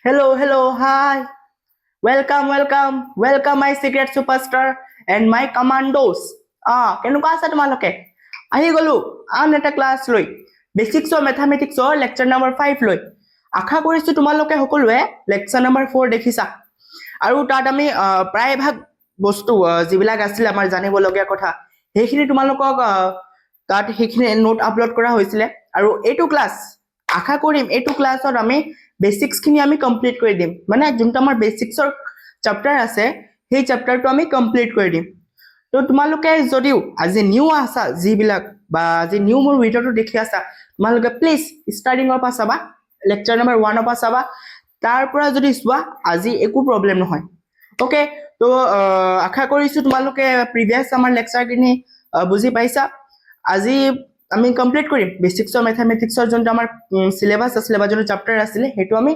Hello, hello, hi. Welcome, my secret superstar and my commandos. কেনেকুৱা আছা তোমালোকে? আহি গলো আন এটা ক্লাছ লৈ বেচিক্সৰ মেথামেটিক্সৰ লেকচাৰ নম্বৰ 5 লৈ। আশা কৰিছো তোমালোকে সকলোৱে লেকচাৰ নম্বৰ 4 দেখিছা আৰু তাত আমি প্ৰায়ভাগ বস্তু যিবিলাক আছিল আমাৰ জানিবলগীয়া কথা সেইখিনি তোমালোকক তাত সেইখিনি নোট আপলোড কৰা হৈছিলে আৰু এইটো ক্লাছ আশা কৰিম এইটো ক্লাছত আমি বেচিক্সখিনি আমি কমপ্লিট কৰি দিম মানে যোনটো আমাৰ বেচিক্সৰ চেপ্টাৰ আছে সেই চেপ্টাৰটো আমি কমপ্লিট কৰি দিম তো তোমালোকে যদিও আজি নিউ আছা যিবিলাক বা আজি নিউ মোৰ ভিডিঅ'টো দেখি আছা তোমালোকে প্লিজ ষ্টাৰ্টিঙৰ পৰা চাবা লেকচাৰ নম্বৰ 1 পৰা চাবা তাৰ পৰা যদি চোৱা আজি একো প্ৰব্লেম নহয় ওকে তো আশা কৰিছো তোমালোকে প্ৰিভিয়াছ আমাৰ লেকচাৰখিনি বুজি পাইছা আজি আমি কমপ্লিট কৰিম বেচিক্সৰ মেথামেটিক্সৰ যোনটো আমাৰ সিলেবাস আছিলে বা যোনটো চেপ্টাৰ আছিলে সেইটো আমি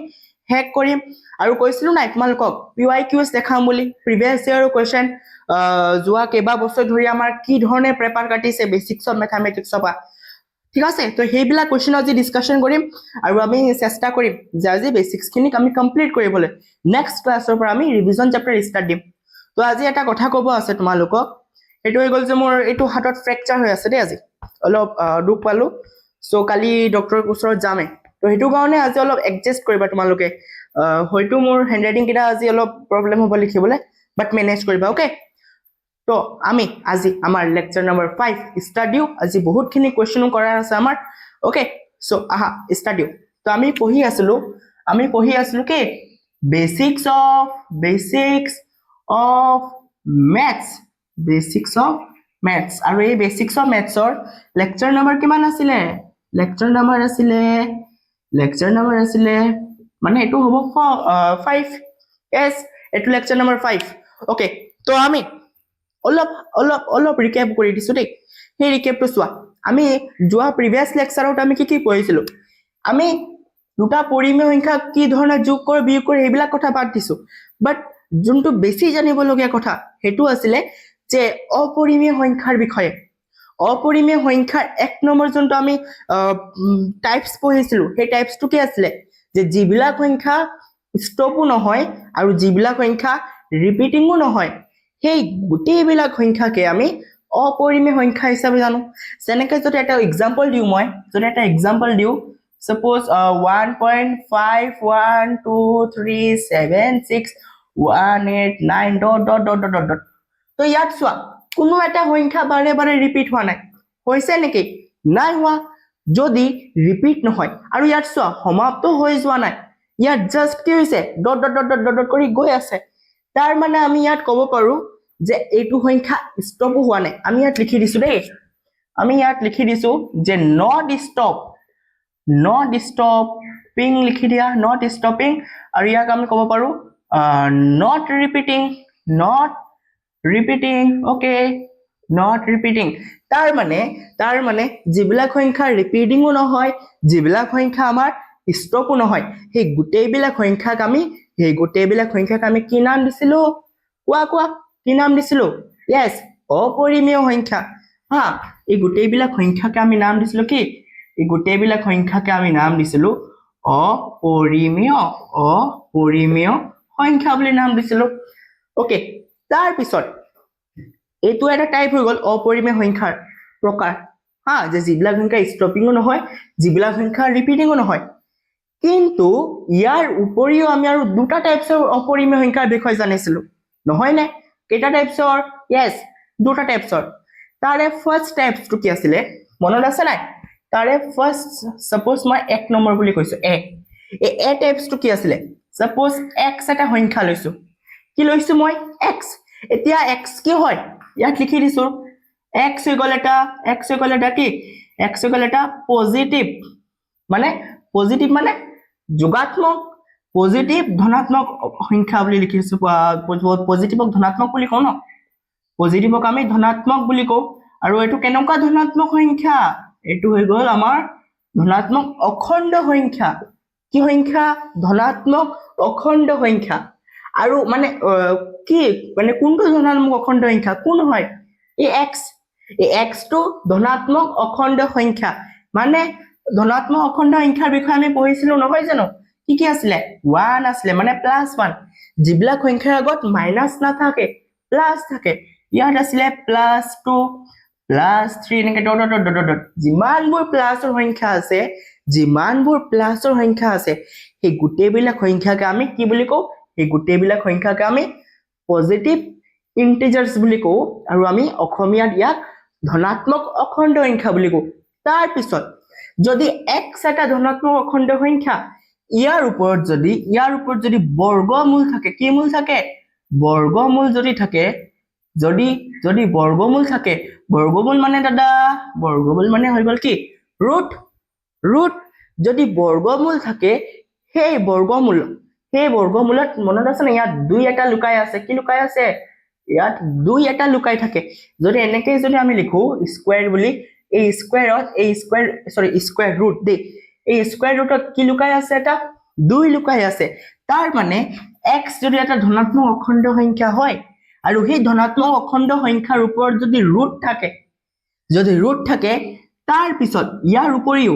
হেক কৰিম আৰু কৈছিলো নাই তোমালোকক PYQs দেখাম বুলি প্ৰিভিয়াছ ইয়াৰৰ কোৱেশ্চন যোৱা কেইবা বছৰ ধৰি আমাৰ কি ধৰণে পেপাৰ কাটিছে বেচিক্সৰ মেথামেটিক্সৰ পৰা ঠিক আছে তো সেইবিলাক কোৱেশ্চন আজি ডিসকাশন কৰিম আৰু আমি চেষ্টা কৰিম যে আজি বেচিক্সখিনিক আমি কমপ্লিট কৰিবলৈ নেক্সট ক্লাছৰ পৰা আমি ৰিভিজন চেপ্টাৰ ষ্টাৰ্ট দিম তো আজি এটা কথা ক'ব আছে তোমালোকক এইটো হৈ গ'ল যে মোৰ এইটো হাতত ফ্ৰেকচাৰ হৈ আছে দেই আজি অলপ দুখ পালো সো কালি ডক্টৰৰ ওচৰত যামে তো সেইটো কাৰণে আজি অলপ এডজাষ্ট কৰিবা তোমালোকে হয়তো মোৰ হেণ্ডৰাইটিং কিটা আজি অলপ প্ৰবলেম হ'ব লিখিবলৈ বাট মেনেজ কৰিবা ওকে তো আমি আজি আমাৰ লেকচাৰ নম্বৰ 5 ষ্টাৰ্ট দিও আজি বহুতখিনি কোৱেশ্চন কৰাৰ আছে আমাৰ ওকে সো আহা ষ্টাৰ্ট দিও তো আমি পঢ়ি আছিলো কি basics of maths basics of maths আৰু এই বেচিক্স অফ মেথছৰ লেকচাৰ নম্বৰ কিমান আছিলে লেকচাৰ নম্বৰ আছিলে মানে এটো হ'ব 5 yes এটো লেকচাৰ নম্বৰ 5 ওকে তো আমি অলপ ৰিকেপ কৰি দিছো দেই সেই ৰিকেপটো চোৱা আমি যোৱা প্ৰিভিয়াছ লেকচাৰত আমি কি পঢ়িছিলো আমি দুটা পৰিমেয় সংখ্যা কি ধৰণে যোগ কৰে বিয়োগ কৰে এইবিলাক কথা পাত দিছো বাট যোনটো বেছি জানিবলগীয়া কথা হেতু আছিলে যে অপৰিমেয় সংখ্যাৰ বিষয়ে অপৰিমেয় সংখ্যাৰ এক নম্বৰ যোনটো আমি টাইপস পঢ়িছিলো সেই টাইপসটো কি আছিলে যে যিবিলাক সংখ্যা ষ্টপো নহয় আৰু যিবিলাক সংখ্যা ৰিপিটিংও নহয় সেই গোটেইবিলাক সংখ্যাকে আমি অপৰিমেয় সংখ্যা হিচাপে জানো যেনেকৈ যদি এটা এক্সাম্পল দিওঁ মই যদি এটা এক্সাম্পল দিওঁ suppose 1.512376189 ... তো ইয়াত চোৱা কোনো এটা সংখ্যা বাৰে বাৰে ৰিপিট হোৱা নাই হৈছে নেকি নাই হোৱা যদি ৰিপিট নহয় আৰু ইয়াত চোৱা সমাপ্ত হৈ যোৱা নাই ইয়াত জাস্ট কি হৈছে ডট কৰি গৈ আছে তাৰ মানে আমি ইয়াত ক'ব পাৰো যে এইটো সংখ্যা ষ্টপো হোৱা নাই আমি ইয়াত লিখি দিছো দেই আমি ইয়াত লিখি দিছো যে নট ষ্টপিং লিখি দিয়া নট ষ্টপিং আৰু ইয়াক আমি ক'ব পাৰো not repeating okay not repeating তাৰ মানে যিবিলাক সংখ্যা ৰিপিটিংও নহয় যিবিলাক সংখ্যা আমাৰ ষ্টপো নহয় সেই গোটেইবিলাক সংখ্যাক আমি কি নাম দিছিলো কোৱা কি নাম দিছিলো yes অপৰিমেয় সংখ্যা হা এই গোটেইবিলাক সংখ্যাকে আমি নাম দিছিলো কি এই গোটেইবিলাক সংখ্যাকে আমি নাম দিছিলো অপৰিমেয় সংখ্যা বুলি নাম দিছিলো ওকে তাৰ পিছত এইটো এটা টাইপ হৈ গ'ল অপৰিমেয় সংখ্যাৰ প্ৰকাৰ হা যে যিবিলাক সংখ্যা ষ্টপিংও নহয় যিবিলাক সংখ্যা ৰিপিটিংও নহয় কিন্তু ইয়াৰ উপৰিও আমি আৰু দুটা টাইপছৰ অপৰিমেয় সংখ্যাৰ বিষয়ে জানিছিলো নহয় নে কেইটা টাইপছৰ yes দুটা টাইপছৰ তাৰে ফাৰ্স্ট টাইপছটো কি আছিলে মনত আছে নাই তাৰে ফাৰ্স্ট সাপোজ মই 1 নম্বৰ বুলি কৈছো এ টাইপছটো কি আছিলে সাপোজ x এটা সংখ্যা লৈছো কি লৈছো মই x এতিয়া x কি হয় ইয়াত লিখি দিছো x হৈ গ'ল এটা কি x হৈ গ'ল এটা পজিটিভ মানে যোগাত্মক পজিটিভ ধনাত্মক সংখ্যা বুলি লিখিছো পজিটিভক ধনাত্মক বুলি কওঁ ন পজিটিভক আমি ধনাত্মক বুলি কওঁ আৰু এটো কেনেকুৱা ধনাত্মক সংখ্যা এটো হৈ গ'ল আমাৰ ধনাত্মক অখণ্ড সংখ্যা কি সংখ্যা ধনাত্মক অখণ্ড সংখ্যা আৰু মানে কি মানে কোনটো ধনাত্মক অখণ্ড সংখ্যা কোন হয় এই x টো ধনাত্মক অখণ্ড সংখ্যা মানে ধনাত্মক অখণ্ড সংখ্যাৰ বিষয়ে আমি পঢ়িছিলো নহয় জানো কি আছিলে 1 আছিলে মানে +1 যিবিলাক সংখ্যাৰ আগত মাইনাস নাথাকে প্লাস থাকে ইয়াত আছিলে +2 +3 এনেকে ডট যিমানবোৰ প্লাসৰ সংখ্যা আছে যিমানবোৰ প্লাসৰ সংখ্যা আছে সেই গোটেইবিলাক সংখ্যাকে আমি কি বুলি কওঁ এই গোটেইবিলাক সংখ্যাকে আমি পজিটিভ ইন্টিজাৰ্স বুলি কওঁ আৰু আমি অসমীয়াত ইয়াক ধনাত্মক অখণ্ড সংখ্যা বুলি কওঁ তাৰ পিছত যদি x এটা ধনাত্মক অখণ্ড সংখ্যা ইয়াৰ ওপৰত যদি বৰ্গমূল থাকে কি মূল থাকে বৰ্গমূল যদি থাকে যদি বৰ্গমূল থাকে বৰ্গমূল মানে দাদা বৰ্গমূল মানে হৈ গল কি ৰুট যদি বৰ্গমূল থাকে সেই বৰ্গমূলত মনত আছে না ইয়াত 2 এটা লুকাই আছে কি লুকাই আছে ইয়াত 2 এটা লুকাই থাকে যদি এনেকৈ যদি আমি লিখো স্কয়াৰ বুলি এই স্কয়াৰ ৰুট দে এই স্কয়াৰ ৰুটত কি লুকাই আছে এটা 2 লুকাই আছে তাৰ মানে x যদি এটা ধনাত্মক অখণ্ড সংখ্যা হয় আৰু সেই ধনাত্মক অখণ্ড সংখ্যাৰ ওপৰত যদি ৰুট থাকে তাৰ পিছত ইয়াৰ উপৰিও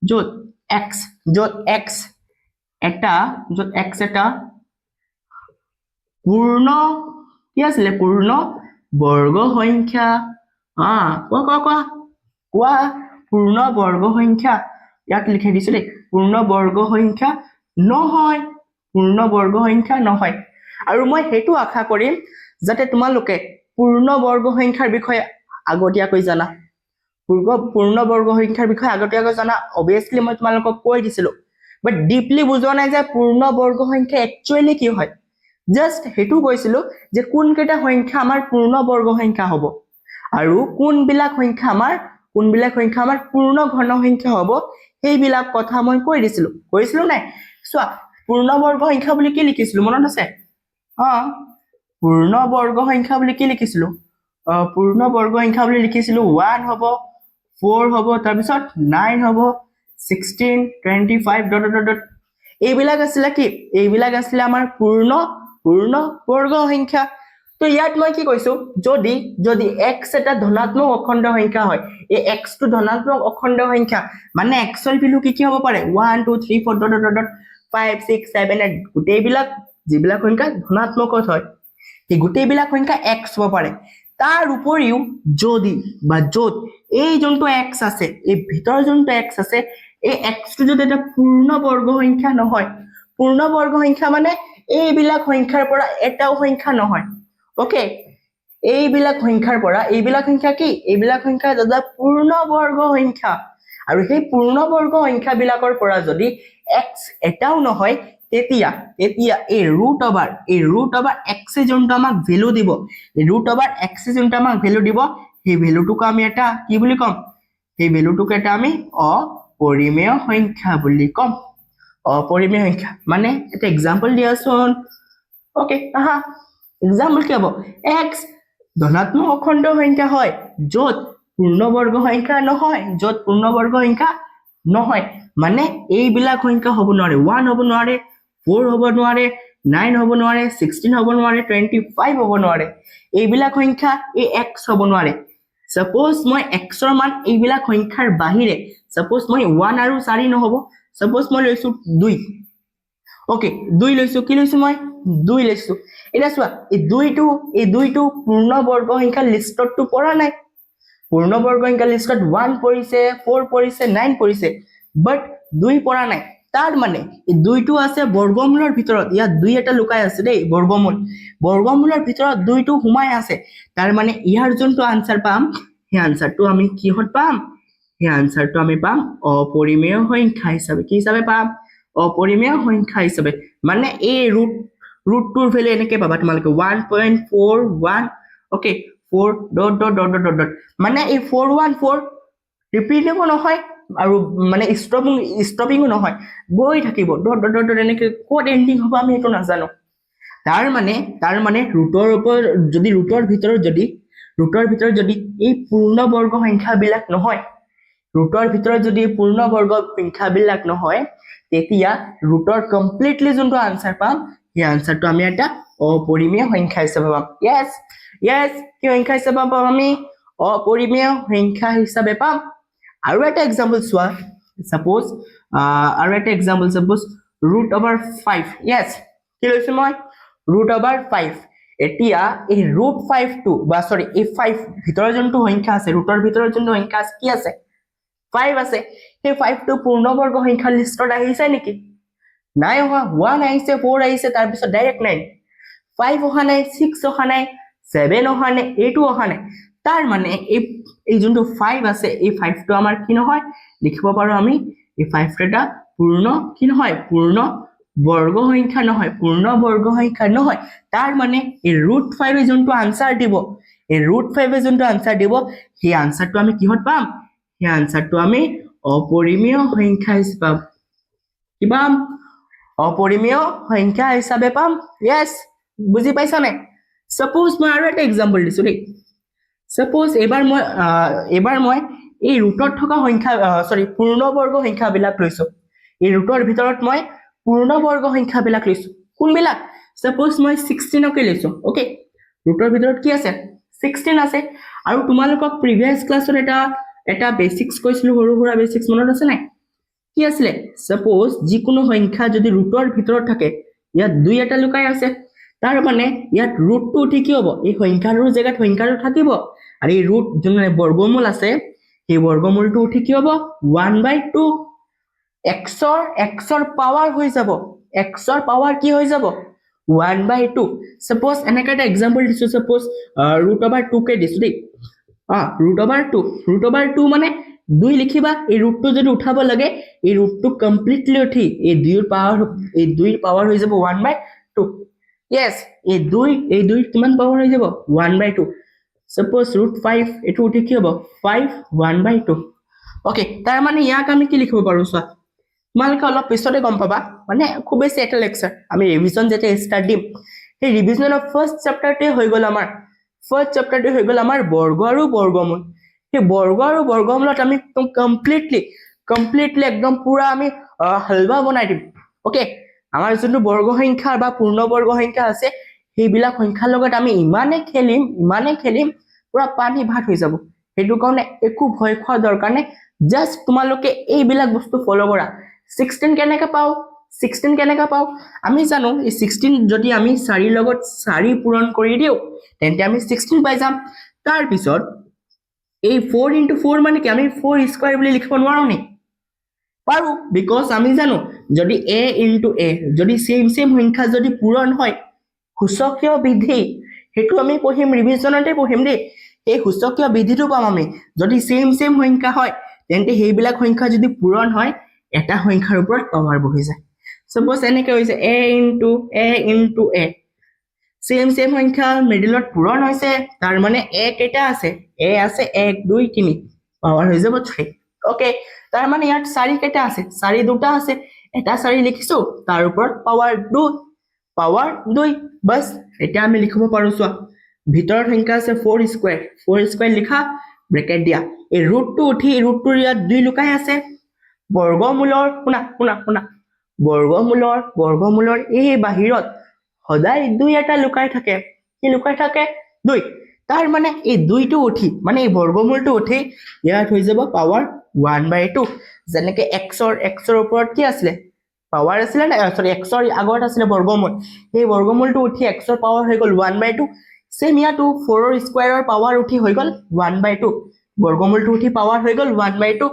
য'ত x এটা পূৰ্ণ কি আছিলে পূৰ্ণ বৰ্গ সংখ্যা কোৱা পূৰ্ণ বৰ্গ সংখ্যা ইয়াক লিখি দিছো দেই পূৰ্ণ বৰ্গ সংখ্যা নহয় আৰু মই হেতু আশা কৰিম যাতে তোমালোকে পূৰ্ণ বৰ্গ সংখ্যাৰ বিষয়ে আগতীয়াকৈ জানা পূৰ্ণ বৰ্গ সংখ্যাৰ বিষয়ে আগতীয়াকৈ জানা obviously মই তোমালোকক কৈ দিছিলো বাট ডিপলি বুজোৱা নাই যে পূৰ্ণ বৰ্গ সংখ্যা একচুয়ালি কি হয় জাস্ট হেতু কৈছিলো যে কোন কেইটা সংখ্যা আমাৰ পূৰ্ণ বৰ্গ সংখ্যা হ'ব আৰু কোনবিলাক সংখ্যা আমাৰ পূৰ্ণ ঘন সংখ্যা হ'ব সেইবিলাক কথা মই কৈছিলো নাই চোৱা পূৰ্ণ বৰ্গ সংখ্যা বুলি কি লিখিছিলো মনত আছে পূৰ্ণ বৰ্গ সংখ্যা বুলি কি লিখিছিলো পূৰ্ণ বৰ্গ সংখ্যা বুলি লিখিছিলো 1 হ'ব 4 হ'ব তাৰ পিছত 9 হ'ব 16 25 এইবিলাক আছিলে আমাৰ পূৰ্ণ বৰ্গ সংখ্যা তো ইয়াত মই কি কৈছো যদি x এটা ধনাত্মক অখণ্ড সংখ্যা হয় এই x টো ধনাত্মক অখণ্ড সংখ্যা মানে x ৰ ভ্যালু কি হ'ব পাৰে 1 2 3 4 5 6 7 8 গোটেইবিলাক যিবিলাক সংখ্যা ধনাত্মকত হয় এই গোটেইবিলাক সংখ্যা x হ'ব পাৰে তাৰ উপৰিও য'ত এই যোনটো x আছে এই ভিতৰ যোনটো x আছে এই x টো যদি এটা পূৰ্ণ বৰ্গ সংখ্যা নহয় পূৰ্ণ বৰ্গ সংখ্যা মানে এইবিলাক সংখ্যাৰ পৰা এটাও সংখ্যা নহয় ওকে এইবিলাক সংখ্যা কি এইবিলাক সংখ্যা দাদা পূৰ্ণ বৰ্গ সংখ্যা আৰু সেই পূৰ্ণ বৰ্গ সংখ্যা বিলাকৰ পৰা যদি x এটাও নহয় তেতিয়া এই ৰুট ওভাৰ x যোনটো আমাক ভ্যালু দিব এই ৰুট ওভাৰ x যোনটো আমাক ভ্যালু দিব সেই ভ্যালুটোক আমি এটা কি বুলি কম সেই ভ্যালুটোক এটা আমি অপৰিমেয় সংখ্যা বুলি কম অপৰিমেয় সংখ্যা মানে এটা এক্সাম্পল দিয়াচোন ওকে এক্সাম্পল কি হ'ব x ধনাত্মক অখণ্ড সংখ্যা হয় য'ত পূৰ্ণ বৰ্গ সংখ্যা নহয় মানে এইবিলাক সংখ্যা হ'ব নোৱাৰে 1 হ'ব নোৱাৰে 4 হ'ব নোৱাৰে 9 হ'ব নোৱাৰে 16 হ'ব নোৱাৰে 25 হ'ব নোৱাৰে এইবিলাক সংখ্যা এই x হ'ব নোৱাৰে সাপোজ মই x ৰ মান এইবিলাক সংখ্যাৰ বাহিৰে সাপোজ মই 1 আৰু 4 নহব সাপোজ মই লৈছো 2 ওকে 2 লৈছো কি লৈছো মই 2 লৈছো এটা চোৱা এই 2টো পূৰ্ণ বৰ্গ সংখ্যা লিষ্টত তো পৰা নাই পূৰ্ণ বৰ্গ সংখ্যা লিষ্টত 1 পৰিছে 4 পৰিছে 9 পৰিছে বাট 2 পৰা নাই তাৰ মানে এই 2টো আছে বৰ্গমূলৰ ভিতৰত ইয়াত 2 এটা লুকাই আছে দেই বৰ্গমূলৰ ভিতৰত 2টো সোমাই আছে তাৰ মানে ইয়াৰ যোনটো আনসাৰ পাম সেই আনসাৰটো আমি কিহত পাম সেই আনসাৰটো আমি পাম অপৰিমেয় সংখ্যা হিচাপে কি হিচাপে পাম অপৰিমেয় সংখ্যা হিচাপে মানে এই ৰুটটোৰ ভ্যালু এনেকৈ পাবা তোমালোকে 1.41 ওকে 4 ... মানে এই 414 ৰিপিটেবল নহয় আৰু মানে ষ্টপিংও নহয় গৈ থাকিব ... এনেকৈ কোড এন্ডিং হ'ব আমি এটো নাজানো তাৰ মানে ৰুটৰ ভিতৰত যদি এই পূৰ্ণ বৰ্গ সংখ্যাবিলাক নহয় তেতিয়া ৰুটৰ কমপ্লিটলি যোনটো আনসাৰ পাম এই আনসাৰটো আমি এটা অপৰিমেয় সংখ্যা হিচাপে পাম yes কি সংখ্যা হিচাপে পাম আমি অপৰিমেয় সংখ্যা হিচাপে পাম আৰু এটা এক্সাম্পল চোৱা সাপোজ আৰু এটা example suppose root over 5 yes কি লৈছো মই ৰুট অভাৰ 5 এতিয়া এই ৰুট 5 টো বা সৰি এই 5 ভিতৰৰ যোনটো সংখ্যা আছে ৰুটৰ ভিতৰৰ যোনটো সংখ্যা আছে কি আছে 5 আছে সেই 5 টো পূৰ্ণবৰ্গ সংখ্যা লিষ্টত আহিছে নেকি নাই অহা 1 আহিছে 4 আহিছে তাৰ পিছত ডাইৰেক্ট 9 5 অহা নাই 6 অহা নাই 7 অহা নাই 8 অহা নাই তাৰ মানে এই যোনটো 5 আছে এই 5 টো আমাৰ কি নহয় লিখিব পাৰো আমি এই 5 টো এটা পূৰ্ণ কি নহয় পূৰ্ণ বৰ্গ সংখ্যা নহয় পূৰ্ণ বৰ্গ সংখ্যা নহয় তাৰ মানে এই ৰুট 5 এ যোনটো আনসাৰ দিব এই ৰুট 5 এ যোনটো আনসাৰ দিব সেই আনসাৰটো আমি কিহত পাম সেই আনসাৰটো আমি অপৰিমেয় সংখ্যা হিচাপে পাম কি পাম অপৰিমেয় সংখ্যা হিচাপে পাম ইয়েস বুজি পাইছা নে সাপোজ মই আৰু এটা এক্সাম্পল দিছো দেই সাপোজ এবাৰ মই এই ৰুটত থকা সংখ্যা সৰি পূৰ্ণবৰ্গ সংখ্যাবিলাক লৈছো এই ৰুটৰ ভিতৰত মই পূৰ্ণবৰ্গ সংখ্যাবিলাক লৈছো কোনবিলাক সাপোজ মই 16 কে লৈছো ওকে ৰুটৰ ভিতৰত কি আছে 16 আছে আৰু তোমালোকক প্ৰিভিয়াস ক্লাছত এটা বেসিক্স কৈছিলো সৰু সৰু বেসিক্স মনত আছে নাই কি আছিল সাপোজ যিকোনো সংখ্যা যদি ৰুটৰ ভিতৰত থাকে ইয়াত 2 এটা লুকাই আছে তাৰ মানে ইয়াত ৰুট টো উঠি কি হ'ব এই সংখ্যাটোৰ জায়গাত সংখ্যাটো থাকিব আৰু এই ৰুট যোন বৰ্গমূল আছে এই বৰ্গমূলটো উঠি কি হ'ব 1/2 xৰ পাৱাৰ হৈ যাব xৰ পাৱাৰ কি হৈ যাব 1/2 সাপোজ এনেকা এটা এক্সাম্পল দিছো সাপোজ √2 কে দিছো দেই √2 মানে 2 লিখিবা এই ৰুটটো যদি উঠাব লাগে এই ৰুটটো কমপ্লিটলি উঠি এই 2 পাৱাৰ হৈ যাব 1/2 yes এই 2 কিমান পাৱাৰ হৈ যাব 1/2 suppose √5 এটো উঠি কি হ'ব 5 1/2 ওকে তাৰ মানে ইয়াক আমি কি লিখিব পাৰো চোৱা তোমালোকে অলপ পিছতে গম পাবা মানে খুব বেছি এটা লেকচাৰ আমি ৰিভিজন যেতে ষ্টাৰ্ট দিম এই ৰিভিজনৰ ফাৰ্স্ট চেপ্টাৰতে হৈ গল আমাৰ বৰ্গ আৰু বৰ্গমূল এই বৰ্গ আৰু বৰ্গমূলত আমি কমপ্লিটলি একদম পুৰা আমি হালৱা বনাই দিম ওকে আমাৰ যোনটো বৰ্গ সংখ্যা বা পূৰ্ণ বৰ্গ সংখ্যা আছে সেইবিলাক সংখ্যাৰ লগত আমি ইমানে খেলিম পুৰা পানী ভাত হৈ যাব হেতু কাৰণে একো ভয় খোৱা দৰকাৰ নাই জাস্ট তোমালোকে এইবিলাক বস্তু ফলো কৰা 16 কেনেকা পাও আমি জানো এই 16 যদি আমি 4 লগত 4 পূৰণ কৰি দিও তেন্তে আমি 16 পাই যাম তাৰ পিছত এই 4 * 4 মানে কি আমি 4 স্কয়াৰ বুলি লিখিব নোৱাৰো নি পাৰো বিকজ আমি জানো যদি a * a যদি সেম সংখ্যা যদি পূৰণ হয় সূচকীয় বিধি হেতু আমি পঢ়িম ৰিভিজনতে পঢ়িম দেই এই সূচকীয় বিধিটো পাম আমি যদি সেম সংখ্যা হয় তেন্তে সেইবিলাক সংখ্যা যদি পূৰণ হয় এটা সংখ্যাৰ ওপৰত পাৱাৰ বহি যায় সাপোজ এনেকৈ হৈছে a * a সেম সংখ্যা মিডলত পূৰণ হৈছে তাৰ মানে a কেটা আছে a আছে 1 2 3 পাৱাৰ হৈ যাব 3 ওকে তাৰ মানে ইয়াত 4 কেটা আছে 4 দুটা আছে এটা 4 লিখিছো তাৰ ওপৰত পাৱাৰ 2 বস এটা আমি লিখিব পাৰো চোৱা ভিতৰৰ সংখ্যা আছে 4 স্কয়াৰ লিখা ব্ৰেকেট দিয়া এই ৰুটটো উঠি ৰুটটোৰ ইয়াত 2 লুকাই আছে বৰ্গমূলৰ শুনা বৰ্গমূলৰ এই বাহিৰত সদায় 2 এটা লুকাই থাকে কি লুকাই থাকে 2 তাৰ মানে এই 2 টো উঠি মানে এই বৰ্গমূলটো উঠি ইয়াত হৈ যাব পাৱাৰ 1/2 যেনেকৈ xৰ ওপৰত কি আছিল পাৱাৰ আছিল না সৰি xৰ আগত আছিল বৰ্গমূল এই বৰ্গমূলটো উঠি xৰ পাৱাৰ হৈ গল 1/2 সেম ইয়াটো 4ৰ স্কয়াৰৰ পাৱাৰ উঠি হৈ গল 1/2 বৰ্গমূলটো উঠি পাৱাৰ হৈ গল 1/2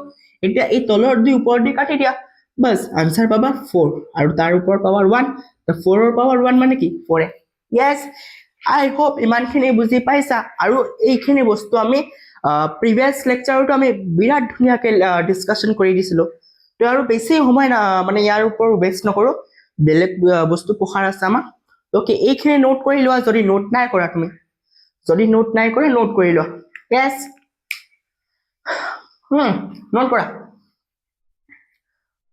এতিয়া এই তলৰ 2 ওপৰ দি কাটি দিয়া বস আনসাৰ পাবা 4 আৰু তাৰ ওপৰ পাৱাৰ 1 তো 4ৰ পাৱাৰ 1 মানে কি 4 yes I hope ইমানখিনি বুজি পাইছা আৰু এইখিনি বস্তু আমি প্ৰিভিয়াস লেকচাৰটো আমি বিৰাট ধুনিয়াকে ডিসকাশন কৰি দিছিলো তো আৰু বেছি সময় না মানে ইয়াৰ ওপৰ বেষ্ট নকৰো বেলেগ বস্তু পঢ়াৰ আছে আমাৰ ওকে এইখিনি নোট কৰি লোৱা যদি নোট নাই কৰা তুমি নোট কৰি লোৱা yes নোট কৰা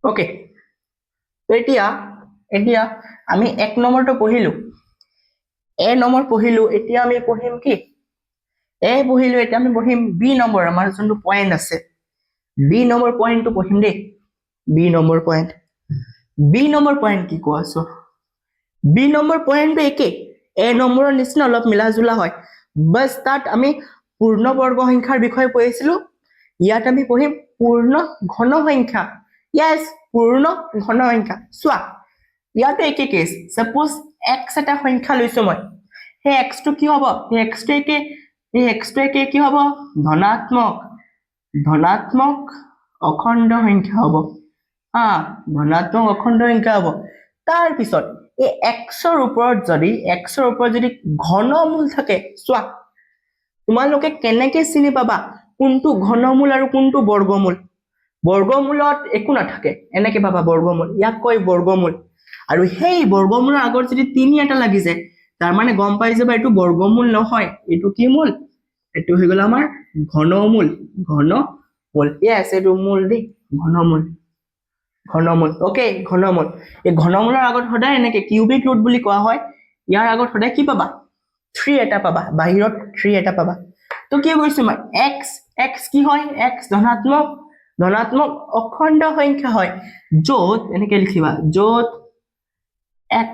ওকে তো এতিয়া আমি 1 নম্বৰটো পঢ়িলো a নম্বৰ পঢ়িলো এতিয়া আমি পঢ়িম কি a পঢ়িলো এতিয়া আমি পঢ়িম b নম্বৰ আমাৰ যোনটো পয়েন্ট আছে b নম্বৰ পয়েন্টটো পঢ়িম দেই b নম্বৰ পয়েন্ট কি কোৱাছো b নম্বৰ পয়েন্টটো একে a নম্বৰৰ নিচিনা অলপ মিলাজুলা হয় বস তাত আমি পূৰ্ণ বৰ্গ সংখ্যাৰ বিষয়ে পঢ়িছিলো ইয়াত আমি পঢ়িম পূৰ্ণ ঘন সংখ্যা yes পূৰ্ণ ঘন সংখ্যা চোৱা ইয়াতে একে কেছ সাপোজ x এটা সংখ্যা লৈছো মই হে x টো কি হ'ব হে x টো একে কি হ'ব ধনাত্মক অখণ্ড সংখ্যা হ'ব ধনাত্মক অখণ্ড সংখ্যা হ'ব তাৰ পিছত এই x ৰ ওপৰত যদি ঘনমূল থাকে চোৱা তোমালোকে কেনেকৈ চিনি পাবা কোনটো ঘনমূল আৰু কোনটো বৰ্গমূল বৰ্গমূলত একো নাথাকে এনেকৈ পাবা বৰ্গমূল ইয়াক কয় বৰ্গমূল আৰু সেই বৰ্গমূলৰ আগত যদি 3 এটা লাগি যায় তাৰ মানে গম পাই যাবা এইটো বৰ্গমূল নহয় এইটো কি মূল এইটো হৈ গ'ল আমাৰ ঘনমূল yes এইটো মূল দি ঘনমূল ওকে ঘনমূল এই ঘনমূলৰ আগত সদায় এনেকৈ কিউবিক ৰুট বুলি কোৱা হয় ইয়াৰ আগত সদায় কি পাবা 3 এটা পাবা বাহিৰত 3 এটা পাবা তো কি কৈছো মই x কি হয় x ধনাত্মক অখণ্ড সংখ্যা হয় য'ত এনেকৈ লিখিবা য'ত x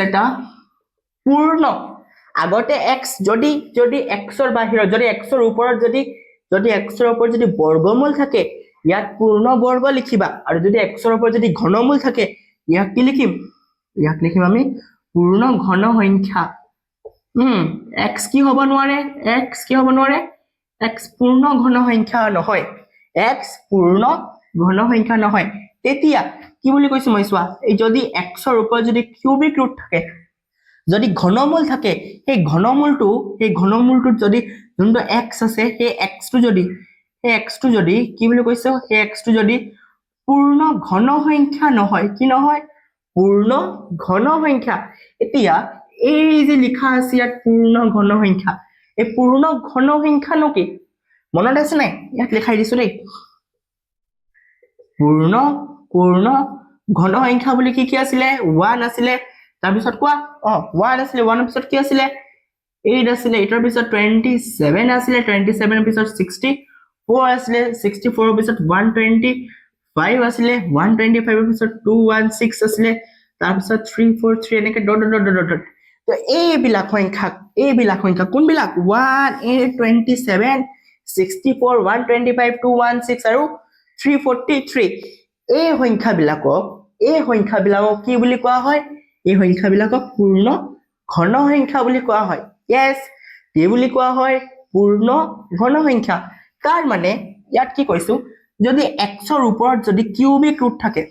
এটা পূৰ্ণ আগতে x যদি x ৰ বাহিৰত যদি x ৰ ওপৰত যদি বৰ্গমূল থাকে ইয়াত পূৰ্ণ বৰ্গ লিখিবা আৰু যদি x ৰ ওপৰত যদি ঘনমূল থাকে ইয়াক কি লিখিম আমি পূৰ্ণ ঘন সংখ্যা x কি হ'ব নোৱাৰে x পূৰ্ণ ঘন সংখ্যা নহয় x পূৰ্ণ ঘন সংখ্যা নহয় তেতিয়া কি বুলি কৈছো মই চোৱা এই যদি x ৰ ওপৰত যদি কিউবিক ৰুট থাকে যদি ঘনমূল থাকে সেই ঘনমূলটোত যদি যোনটো x আছে সেই x টো যদি কি বুলি কৈছো সেই x টো যদি পূৰ্ণ ঘন সংখ্যা নহয় কি নহয় পূৰ্ণ ঘন সংখ্যা এতিয়া এই যে লিখা আছে ইয়াত পূৰ্ণ ঘন সংখ্যা এই পূৰ্ণ ঘন সংখ্যা নো কি মনত আছে নাই ইয়াত লিখাই দিছো দেই পূৰ্ণ ঘন সংখ্যা বুলি কি আছিলে 1 আছিলে তাৰ পিছত কোৱা 1 আছিলে 1 ৰ পিছত কি আছিলে 8 আছিলে 8 ৰ পিছত 27 আছিলে 27 ৰ পিছত 64 আছিলে 64 ৰ পিছত 125 আছিলে 125 ৰ পিছত 216 আছিলে তাৰ পিছত 343 এনেকৈ ডট তো এইবিলাক সংখ্যা কোনবিলাক 1 8 27 64 125 216 আৰু 343 এই সংখ্যাবিলাকক কি বুলি কোৱা হয় এই সংখ্যাবিলাকক পূৰ্ণ ঘন সংখ্যা বুলি কোৱা হয় yes কি বুলি কোৱা হয় পূৰ্ণ ঘন সংখ্যা তাৰ মানে ইয়াত কি কৈছো যদি x ৰ ওপৰত যদি কিউবিক ৰুট থাকে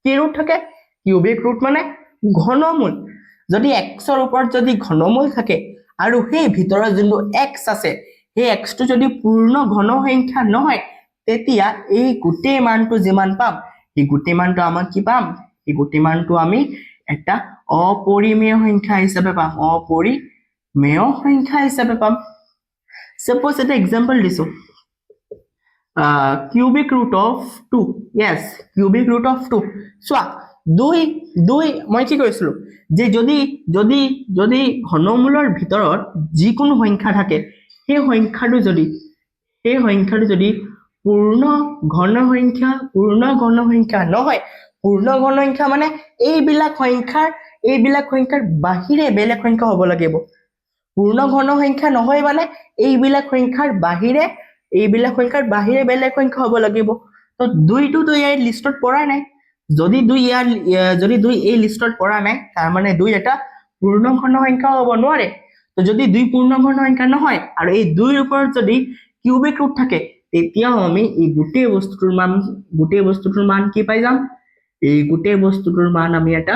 কি ৰুট থাকে কিউবিক ৰুট মানে ঘনমূল যদি x ৰ ওপৰত যদি ঘনমূল থাকে আৰু সেই ভিতৰত যোনটো x আছে সেই x টো যদি পূৰ্ণ ঘন সংখ্যা নহয় তেতিয়া এই গোটেই মানটো যিমান পাম এই গোটেই মানটো আমাক কি পাম এই গোটেই মানটো আমি একটা অপৰিমেয় সংখ্যা হিচাপে পাম সাপোজ এটা এক্সাম্পল দিছো cubic root of 2 yes cubic root of 2 চোৱা 2 মই কি কৈছিলো যে যদি ঘনমূলৰ ভিতৰত যিকোনো সংখ্যা থাকে সেই সংখ্যাটো যদি পূৰ্ণ ঘন সংখ্যা নহয় পূৰ্ণ ঘন সংখ্যা মানে এইবিলাক সংখ্যাৰ বাহিৰে বেলেগ সংখ্যা হ'ব লাগিব পূৰ্ণ ঘন সংখ্যা নহয় মানে এইবিলাক সংখ্যাৰ বাহিৰে বেলেগ সংখ্যা হ'ব লাগিব তো 2টো তো ইয়াৰ লিষ্টত পৰা নাই যদি 2 এই লিষ্টত পৰা নাই তাৰ মানে 2 এটা পূৰ্ণ ঘন সংখ্যা হ'ব নোৱাৰে তো যদি 2 পূৰ্ণ ঘন সংখ্যা নহয় আৰু এই 2ৰ ওপৰত যদি কিউবিক ৰুট থাকে তেতিয়াও আমি এই গোটেই বস্তুটোৰ মান কি পাই যাম এই গোটেই বস্তুটোৰ মান আমি এটা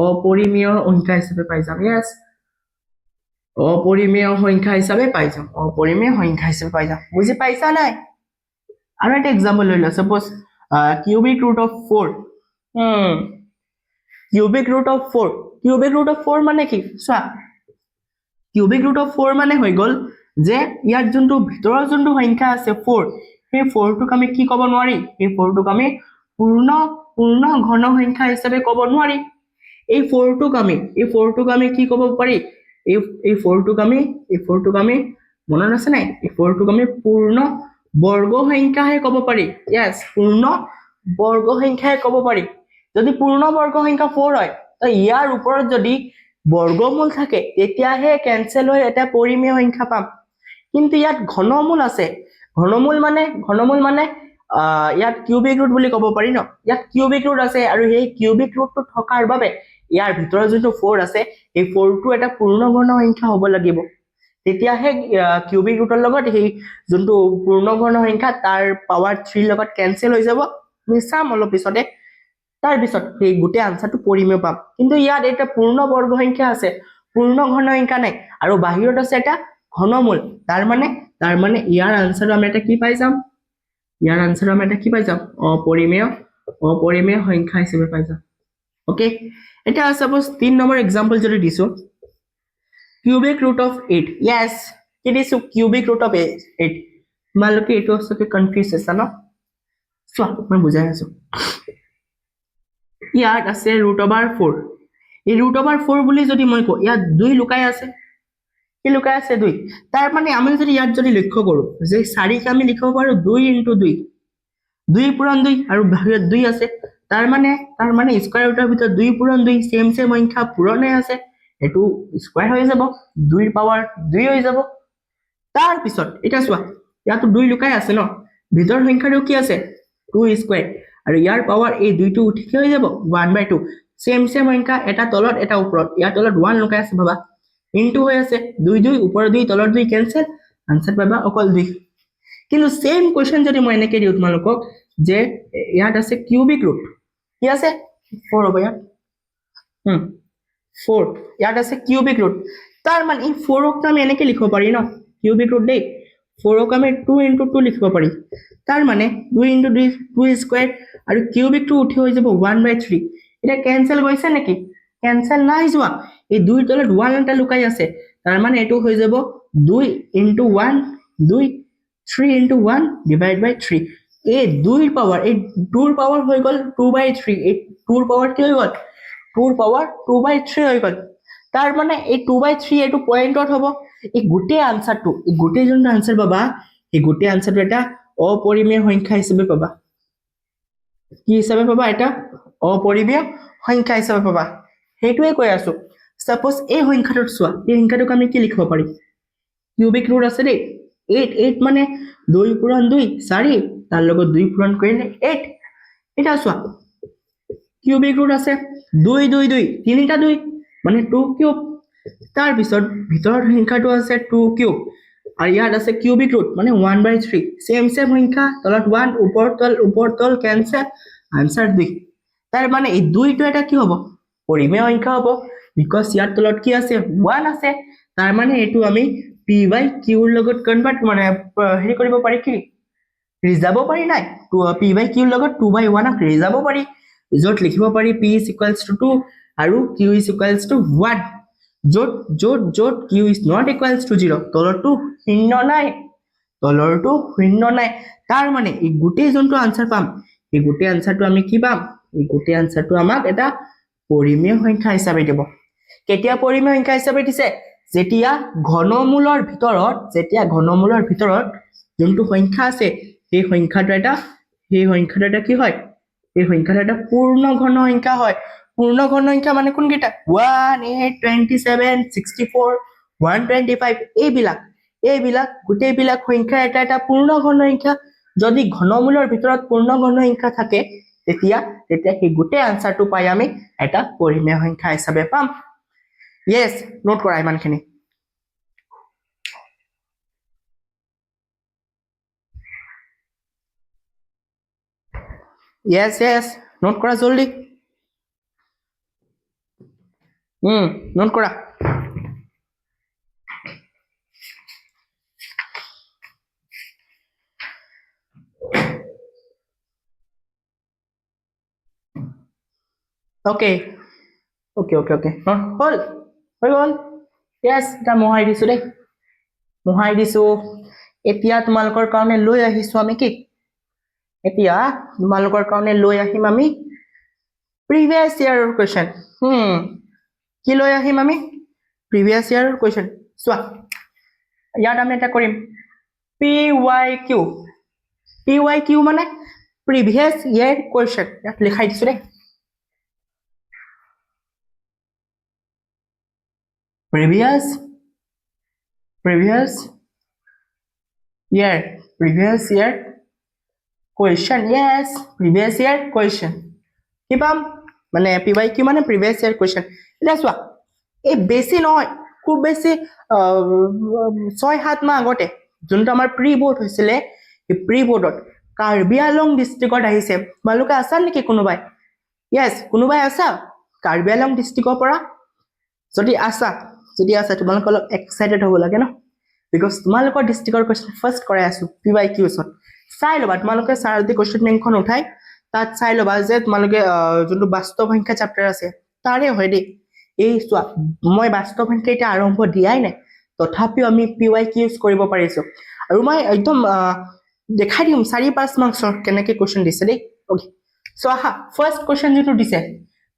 অপৰিমেয় সংখ্যা হিচাপে পাই যাম yes অপৰিমেয় সংখ্যা হিচাপে পাই যাম বুজি পাইছা নাই আৰু এটা এক্সাম্পল লৈ লওঁ suppose cubic root of 4 cubic root of 4 মানে কি চোৱা cubic root of 4 মানে হৈ গ'ল যে ইয়াত যোনটো ভিতৰৰ যোনটো সংখ্যা আছে 4 সেই 4টোক আমি কি ক'ব নোৱাৰি এই 4টোক আমি পূৰ্ণ ঘন সংখ্যা হিচাপে ক'ব নোৱাৰি এই 4টোক আমি কি ক'ব পাৰি এই 4টোক আমি মনত আছে নাই এই 4টোক আমি পূৰ্ণ বৰ্গ সংখ্যাহে ক'ব পাৰি yes পূৰ্ণ বৰ্গ সংখ্যাহে ক'ব পাৰি যদি পূৰ্ণ বৰ্গ সংখ্যা 4 হয় তো ইয়াৰ ওপৰত যদি বৰ্গমূল থাকে তেতিয়াহে কেনসেল হৈ এটা পৰিমেয় সংখ্যা পাম কিন্তু ইয়াত ঘনমূল আছে ঘনমূল মানে ইয়াত কিউবিক ৰুট বুলি ক'ব পাৰি ন ইয়াত কিউবিক ৰুট আছে আৰু সেই কিউবিক ৰুটটো থকাৰ বাবে ইয়াৰ ভিতৰত যোনটো 4 আছে এই 4টো এটা পূৰ্ণঘন সংখ্যা হ'ব লাগিব তেতিয়াহে কিউবিক ৰুটৰ লগত সেই যোনটো পূৰ্ণঘন সংখ্যা তাৰ পাৱাৰ 3 লগত কেনসেল হৈ যাব আমি চাম অলপ পিছতে তাৰ পিছত সেই গোটেই আনসাৰটো পৰিমেয় পাম কিন্তু ইয়াত এটা পূৰ্ণ বৰ্গ সংখ্যা আছে পূৰ্ণ ঘন সংখ্যা নাই আৰু বাহিৰত আছে এটা ঘনমূল তাৰ মানে ইয়াৰ আনসাৰটো আমি এটা কি পাই যাম ইয়াৰ আনসাৰটো আমি এটা কি পাই যাম অপৰিমেয় সংখ্যা হিচাপে পাই যাম ওকে এটা সাপোজ 3 নম্বৰ एग्जांपल যদি দিছো cubic root of 8 yes it is cubic root of 8 তোমালোকে এটো সকে কনফিউজ আছে ন সো মই বুজাই আছো ইয়াত আছে √4 এই √4 বুলি যদি মই কও ইয়াত 2 লুকাই আছে কি লুকাই আছে 2 তাৰ মানে আমি যদি ইয়াত যদি লক্ষ্য কৰো যে 4 কে আমি লিখিব পাৰো 2 * 2 2 পূৰণ 2 আৰু বাহিৰত 2 আছে তাৰ মানে স্কয়াৰ ৰুটৰ ভিতৰত 2 পূৰণ 2 সেম সংখ্যা পূৰণে আছে এটো স্কয়াৰ হৈ যাব 2 ৰ পাৱাৰ 2 হৈ যাব তাৰ পিছত এটা চোৱা ইয়াত 2 লুকাই আছে ন ভিতৰ সংখ্যাটো কি আছে 2 স্কয়াৰ আৰু ইয়াৰ পাৱাৰ এই 2 টো উঠি হৈ যাব 1/2 সেম সংখ্যা এটা তলত এটা ওপৰত ইয়াৰ তলত 1 লুকাই আছে বাবা ইনটু হৈ আছে 2 2 ওপৰ 2 তলত 2 কেনসেল আনসার পাবা অকল 2 কিন্তু সেম কোশ্চেন যদি মই এনেকে দিও তোমালোকক যে ইয়াত আছে কিউবিক ৰুট কি আছে 4 হ'ব ইয়াত 4 ইয়াত আছে কিউবিক ৰুট তাৰ মানে এই 4 ক আমি এনেকে লিখিব পাৰি ন কিউবিক ৰুট দেই 4 ক আমি 2 * 2 লিখিব পাৰি তাৰ মানে 2 * 2 2 স্কয়াৰ আৰু কিউবিক টো উঠি হৈ যাব 1/3 এটা কেনসেল গৈছে নেকি কেনসেল নাই যোৱা এই 2 ৰ তলত 1 এটা লুকাই আছে তাৰ মানে এটো হৈ যাব 2 * 1 2 3 * 1 ডিভাইড বাই 3 এই 2 ৰ পাৱাৰ এই 2 ৰ পাৱাৰ হৈ গল 2/3 এই 2 ৰ পাৱাৰ কি হৈ গল 2 ৰ পাৱাৰ 2/3 হৈ গল তাৰ মানে এই 2/3 এটো পয়েন্টত হ'ব এই গোটেই আনসারটো এই গোটেই যোনটো আনসার পাবা এই গোটেই আনসারটো এটা অপৰিমেয় সংখ্যা হিচাপে পাবা কি হিচাপে পাবা এটা অপৰিমেয় সংখ্যা হিচাপে পাবা হেইটোৱে কৈ আছো সাপোজ এই সংখ্যাটো চোৱা এই সংখ্যাটোক আমি কি লিখিব পাৰি কিউবিক ৰুট আছে দেই 8 8 মানে 2 পূৰণ 2 4 তাৰ লগত 2 পূৰণ কৰিলে 8 এটা চোৱা কিউবিক ৰুট আছে 2 2 2 তিনিটা 2 মানে 2 কিউব তাৰ পিছত ভিতৰৰ সংখ্যাটো আছে 2 কিউব আৰু ইয়াত আছে কিউবিক ৰুট মানে 1/3 সেম সংখ্যা তলত 1 ওপৰ তল কেনসেল আনসাৰ 2 তাৰ মানে এই 2 টো এটা কি হ'ব পৰিমেয় সংখ্যা হ'ব বিকজ ইয়াৰ তলত কি আছে 1 আছে তাৰ মানে এটো আমি p/q ৰ লগত কনভাৰ্ট মানে হেৰি কৰিব পাৰি কি ৰিজাব পাৰি নাই p/q ৰ লগত 2/1 ক ৰিজাব পাৰি যত লিখিব পাৰি p = 2 আৰু q = 1 যত q = 0 তলৰটো শূন্য নাই তাৰ মানে এই গোটেই যোনটো আনসাৰ পাম এই গোটেই আনসাৰটো আমি কি পাম এই গোটেই আনসাৰটো আমাক এটা পৰিমেয় সংখ্যা হিচাপে দিব কেতিয়া পৰিমেয় সংখ্যা হিচাপে দিছে যেতিয়া ঘনমূলৰ ভিতৰত যোনটো সংখ্যা আছে সেই সংখ্যাটো এটা কি হয় এই সংখ্যাটো এটা পূৰ্ণ ঘন সংখ্যা হয় পূৰ্ণ ঘন সংখ্যা মানে কোন কেইটা 1 8 27 64 125 এইবিলাক গোটেইবিলাক সংখ্যা এটা পূৰ্ণ ঘন সংখ্যা যদি ঘনমূলৰ ভিতৰত পূৰ্ণ ঘন সংখ্যা থাকে তেতিয়া সেই গোটেই আনসাৰটো পাই আমি এটা পৰিমেয় সংখ্যা হিচাপে পাম yes নোট কৰা ইমানখিনি yes নোট কৰা জলদি নোট কৰা Okay. Hold. Yes, এটা মোহাই দিছো দেই মোহাই দিছো এতিয়া তোমালোকৰ কাৰণে লৈ আহিছো আমি কি এতিয়া তোমালোকৰ কাৰণে লৈ আহিম আমি প্ৰিভিয়াস ইয়াৰৰ কোৱেশ্চন কি লৈ আহিম আমি প্ৰিভিয়াস ইয়াৰৰ কোৱেশ্চন চোৱা ইয়াত আমি এটা কৰিম PYQ মানে প্ৰিভিয়াস ইয়াৰ কোৱেশ্চন ইয়াত লিখাই দিছো দেই previous year previous year question yes previous year question কি পাম মানে PYQ মানে previous year question এটা চোৱা এই বেছি নহয় খুব বেছি 6-7 মাহ আগতে যোনটো আমাৰ প্ৰি বোৰ্ড হৈছিলে এই প্ৰি বোৰ্ডত কাৰ্বি আংলং ডিস্ট্ৰিক্টত আহিছে তোমালোকে আছা নেকি কোনোবাই yes কোনোবাই আছা কাৰ্বি আংলং ডিস্ট্ৰিক্টৰ পৰা যদি আছা তোমালোক অলপ এক্সাইটেড হ'ব লাগে ন বিকজ তোমালোকৰ ডিস্ট্ৰিক্টৰ কোৱেশ্চন ফাৰ্ষ্ট কৰাই আছো PYQছত চাই ল'বা তোমালোকে ছাৰ যদি কোৱেশ্চন বেংকখন উঠাই তাত চাই ল'বা যে তোমালোকে যোনটো বাস্তৱ সংখ্যা চেপ্টাৰ আছে তাৰে হয় দেই এই চোৱা মই বাস্তৱ সংখ্যা এতিয়া আৰম্ভ দিয়াই নাই তথাপিও আমি PYQ ইউজ কৰিব পাৰিছো আৰু মই একদম দেখাই দিম 4-5 মাৰ্কছৰ কেনেকৈ কোৱেশ্চন দিছে দেই ওকে সো আহা ফাৰ্ষ্ট কোৱেশ্চন যেটো দিছে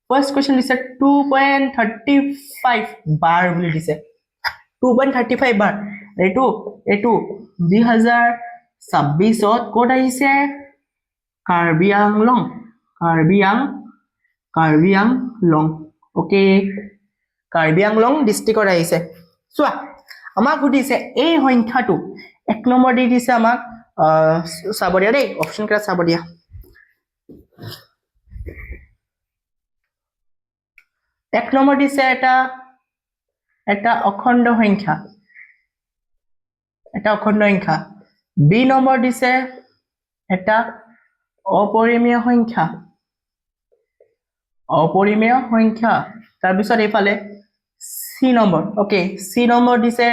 ফাৰ্ষ্ট কোৱেশ্চন দিছে 2.35 বাৰ বুলি দিছে 2.35 বাৰ এইটো 2026ত কোড আহিছে কাৰ্বি আংলং ওকে কাৰ্বি আংলং ডিস্ট্ৰিক্টত আহিছে চোৱা আমাক সুধিছে এই সংখ্যাটো এক নম্বৰ দি দিছে আমাক চাব দিয়া দেই অপচন কেইটা চাব দিয়া এক নম্বৰ দিছে এটা অখণ্ড সংখ্যা বি নম্বৰ দিছে এটা অপৰিমেয় সংখ্যা তাৰপিছত এইফালে সি নম্বৰ ওকে সি নম্বৰ দিছে